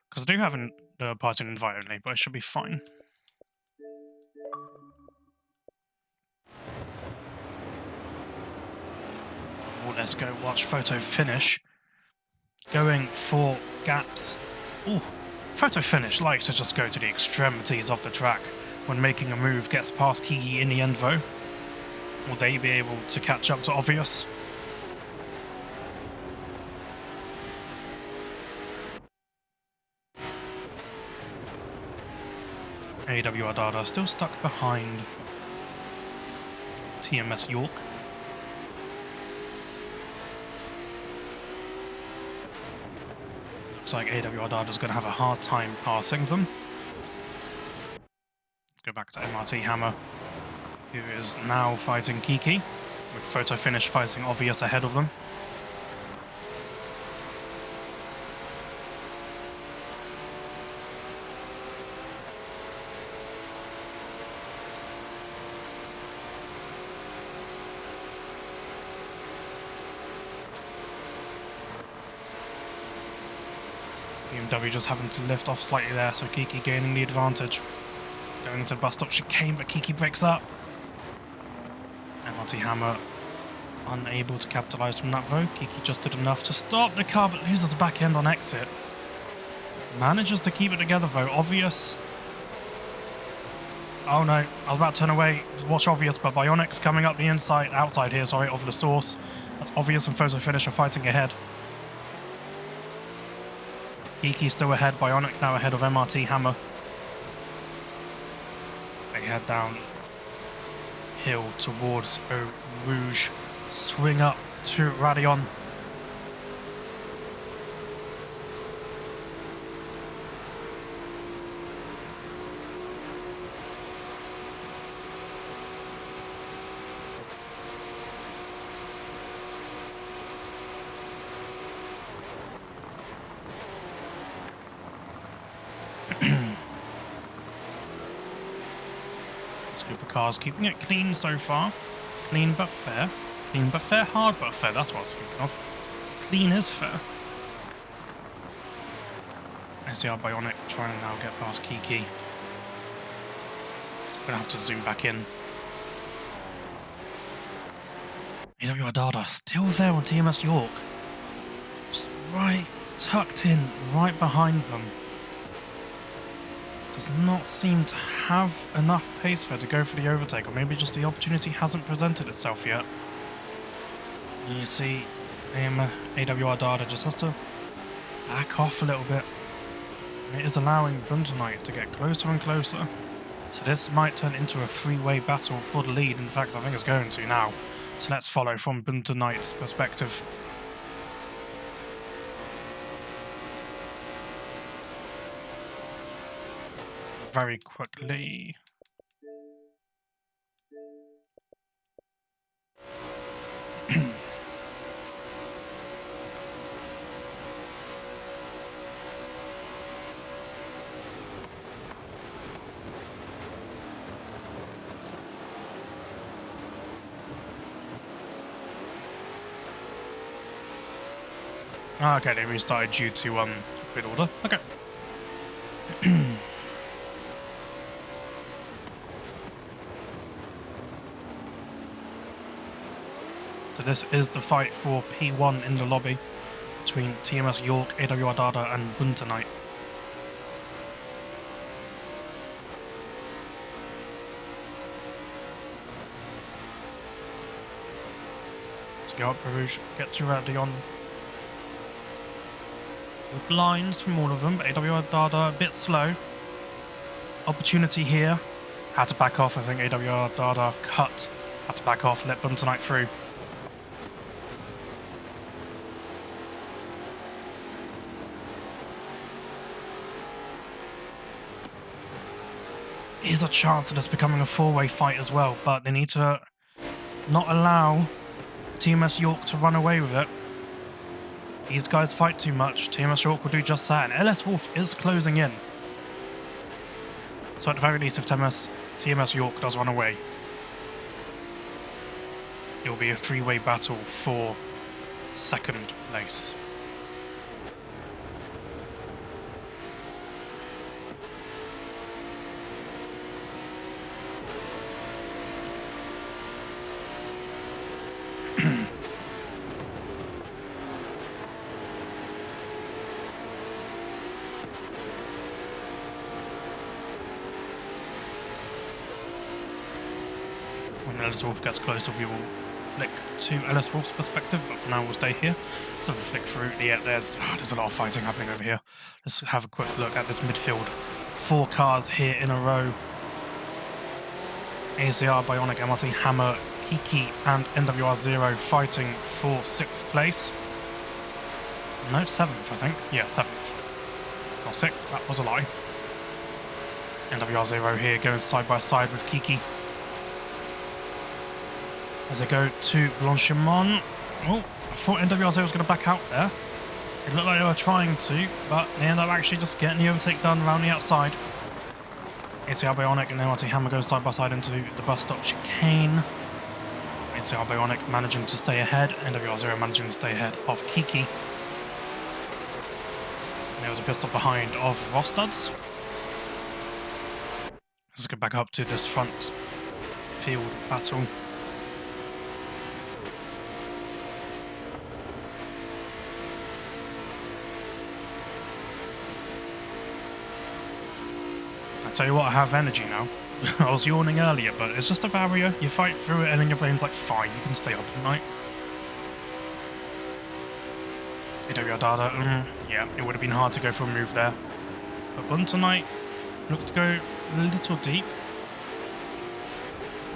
Because I do have a party invite only, but it should be fine. Oh, let's go watch photo finish. Going for gaps. Ooh, photo finish likes to just go to the extremities of the track when making a move, gets past Kiki in the Envo. Will they be able to catch up to Obvious? AWR Dada still stuck behind TMS York. Looks like AWR Dada's going to have a hard time passing them. Let's go back to MRT Hammer, who is now fighting Kiki, with photo finish fighting Obvious ahead of them. BMW just having to lift off slightly there, so Kiki gaining the advantage. Going into the bus stop chicane, but Kiki breaks up. MRT Hammer unable to capitalise from that though. Kiki just did enough to stop the car, but loses the back end on exit. Manages to keep it together though. Obvious. Oh no, I was about to turn away, watch Obvious, but Bionic's coming up the outside here, sorry, of the source. That's Obvious and Photo Finish are fighting ahead. Kiki still ahead, Bionic now ahead of MRT Hammer. They head down hill towards Eau Rouge, swing up to Radion. Cars keeping it clean so far. Clean but fair. Clean but fair, hard but fair. That's what I was thinking of. Clean is fair. SCR Bionic trying to now get past Kiki. So we're going to have to zoom back in. AWR Dada still there on TMS York. Just right tucked in, right behind them. Does not seem to have enough pace for her to go for the overtake, or maybe just the opportunity hasn't presented itself yet. You see AWR Dada just has to back off a little bit. And it is allowing Buntonite to get closer and closer. So this might turn into a three-way battle for the lead. In fact, I think it's going to now. So let's follow from Buntonite's perspective. Very quickly. Okay, they restarted due to grid order. Okay. So this is the fight for P1 in the lobby between TMS York, AWR Dada and Buntonite. Let's go up Rouge, get to Radion. With blinds from all of them, but AWR Dada a bit slow. Opportunity here. Had to back off, I think AWR Dada cut. Had to back off, let Buntonite through. Here's a chance of this becoming a four-way fight as well, but they need to not allow TMS York to run away with it. If these guys fight too much, TMS York will do just that, and LS Wolf is closing in. So at the very least, if TMS York does run away, it will be a three-way battle for second place. When LS Wolf gets closer, we will flick to LS Wolf's perspective, but for now we'll stay here. Let's have a flick through. Yeah, there's a lot of fighting happening over here. Let's have a quick look at this midfield. 4 cars here in a row. ACR, Bionic, MRT, Hammer, Kiki and NWR Zero fighting for 6th place. No, 7th, I think. Yeah, 7th. Not 6th, that was a lie. NWR Zero here going side by side with Kiki. As they go to Blanchimont. Oh, I thought NWR Zero was going to back out there. It looked like they were trying to, but they end up actually just getting the overtake done around the outside. ACR Bionic and MRT Hammer go side by side into the bus stop chicane. ACR Bionic managing to stay ahead, NWR Zero managing to stay ahead of Kiki. And there was a pit stop behind of Rostad's. Let's go back up to this front field battle. Tell you what, I have energy now. I was yawning earlier, but it's just a barrier. You fight through it and then your brain's like, fine, you can stay up at night. AWR Dada, yeah, it would have been hard to go for a move there. But Buntonite looked to go a little deep.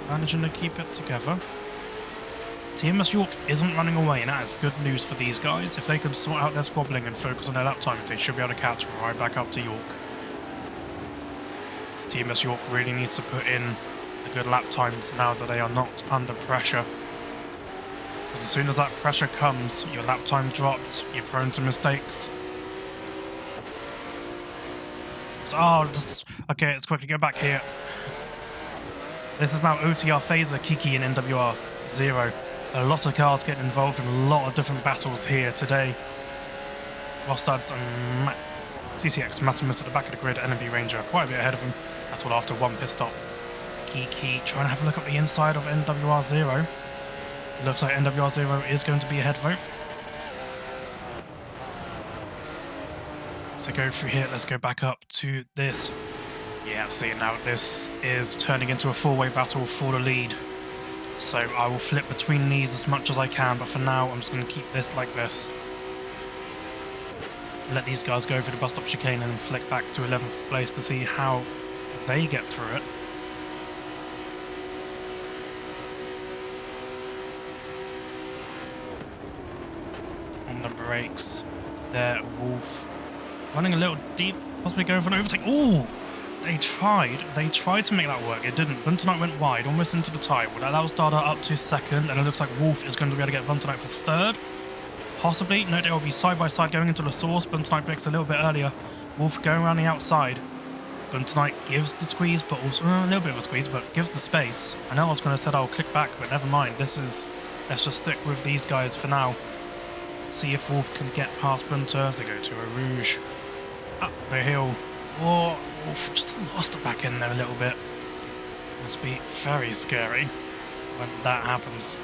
Managing to keep it together. TMS York isn't running away, and that is good news for these guys. If they can sort out their squabbling and focus on their lap times, they should be able to catch right back up to York. TMS York really needs to put in the good lap times now that they are not under pressure. Because as soon as that pressure comes, your lap time drops, you're prone to mistakes. So, okay, let's quickly go back here. This is now OTR Phaser, Kiki and NWR Zero. A lot of cars getting involved in a lot of different battles here today. Rostad's and CCX Matimus at the back of the grid, NMB Ranger quite a bit ahead of him. That's what after one pit stop. Kiki trying to have a look at the inside of NWR Zero. It looks like NWR Zero is going to be ahead vote. So go through here, let's go back up to this. Yeah, see now this is turning into a four-way battle for the lead. So I will flip between these as much as I can, but for now I'm just going to keep this like this. Let these guys go through the bus stop chicane and flick back to 11th place to see how they get through it. On the brakes there, Wolf running a little deep, possibly going for an overtake. Ooh! They tried to make that work. It didn't. Buntonite went wide, almost into the tie. Well, that allows Dada up to second, and it looks like Wolf is going to be able to get Buntonite for third. Possibly. No, they will be side by side going into the source. Buntonite breaks a little bit earlier. Wolf going around the outside. Buntonite gives the squeeze, but also a little bit of a squeeze, but gives the space. I know I was going to say I'll click back, but never mind. Let's just stick with these guys for now. See if Wolf can get past Bunter as they go to a Rouge. Up the hill. Oh, Wolf just lost it back in there a little bit. Must be very scary when that happens.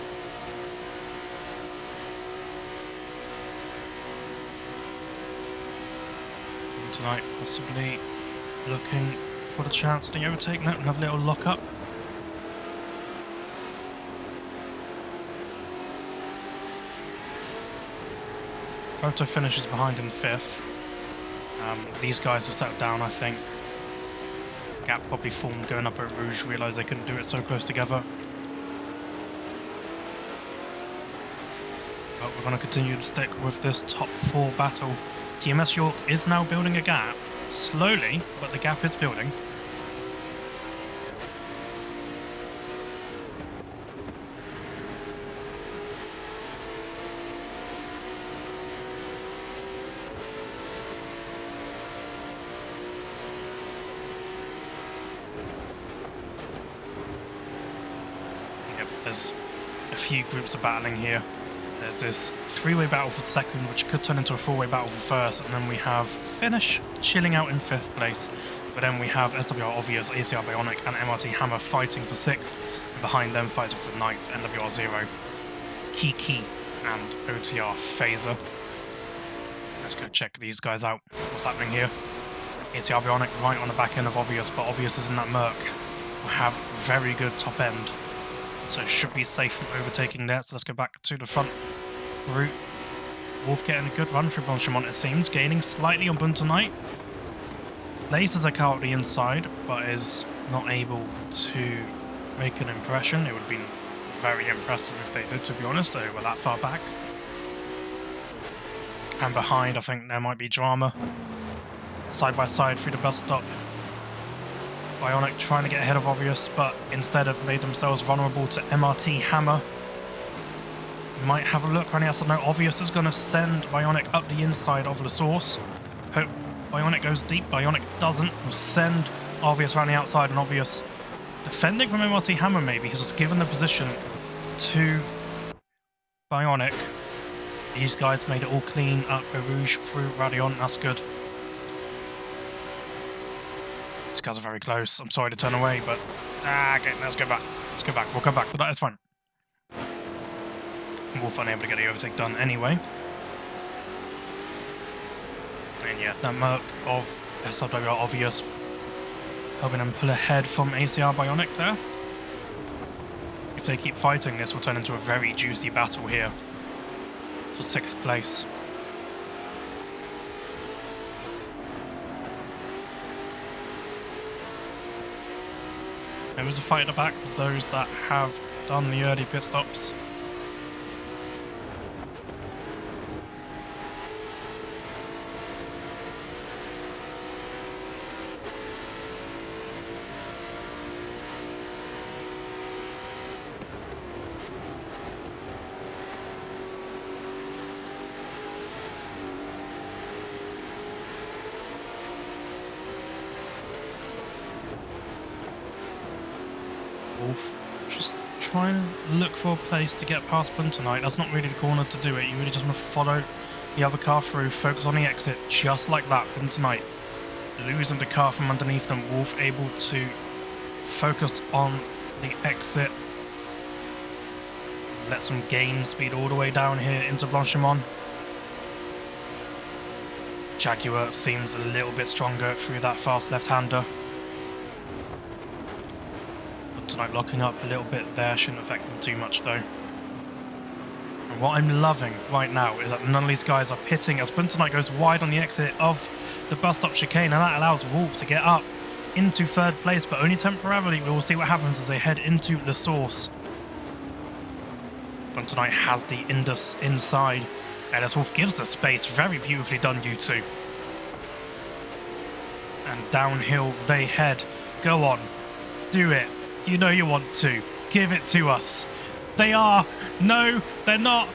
Tonight, possibly looking for the chance to overtake that and have a little lock up. Photo finishes behind in 5th. These guys have settled down, I think. Gap probably formed going up at Rouge, realised they couldn't do it so close together. But we're going to continue to stick with this top 4 battle. TMS York is now building a gap, slowly, but the gap is building. Yep, there's a few groups of battling here. There's this 3-way battle for second, which could turn into a 4-way battle for first, and then we have Finish chilling out in 5th place. But then we have SWR Obvious, ACR Bionic, and MRT Hammer fighting for 6th, and behind them fighting for 9th, NWR Zero, Kiki, and OTR Phaser. Let's go check these guys out. What's happening here? ACR Bionic right on the back end of Obvious, but Obvious is in that Merc. We have very good top end, so it should be safe from overtaking there. So let's go back to the front route. Wolf getting a good run through Blanchimont, it seems, gaining slightly on Buntonite. Places a car at the inside, but is not able to make an impression. It would have been very impressive if they did, to be honest. They were that far back. And behind, I think there might be drama. Side by side through the bus stop. Bionic trying to get ahead of Obvious, but instead have made themselves vulnerable to MRT Hammer. We might have a look on the outside. No, Obvious is going to send Bionic up the inside of the source. Hope Bionic goes deep. Bionic doesn't. We'll send Obvious around the outside, and Obvious defending from MRT Hammer maybe. He's just given the position to Bionic. These guys made it all clean up Rouge through Radion. That's good. These guys are very close. I'm sorry to turn away, but okay, let's go back. Let's go back. We'll come back to that. It's fine. Wolf unable to get the overtake done anyway. And yeah, that Merc of SWR Obvious helping them pull ahead from ACR Bionic there. If they keep fighting, this will turn into a very juicy battle here for 6th place. There was a fight at the back of those that have done the early pit stops. Wolf just trying to look for a place to get past Buntonite. That's not really the corner to do it. You really just want to follow the other car through, focus on the exit, just like that. Buntonite losing the car from underneath them. Wolf able to focus on the exit. Let some gain speed all the way down here into Blanchimont. Jaguar seems a little bit stronger through that fast left-hander. Tonight locking up a little bit there, shouldn't affect them too much though. And what I'm loving right now is that none of these guys are pitting as Tonight goes wide on the exit of the bus stop chicane, and that allows Wolf to get up into third place, but only temporarily. We will see what happens as they head into the source. Tonight has the Indus inside. Ellis Wolf gives the space. Very beautifully done, you two. And downhill they head. Go on. Do it. You know you want to. Give it to us. They are. No, they're not.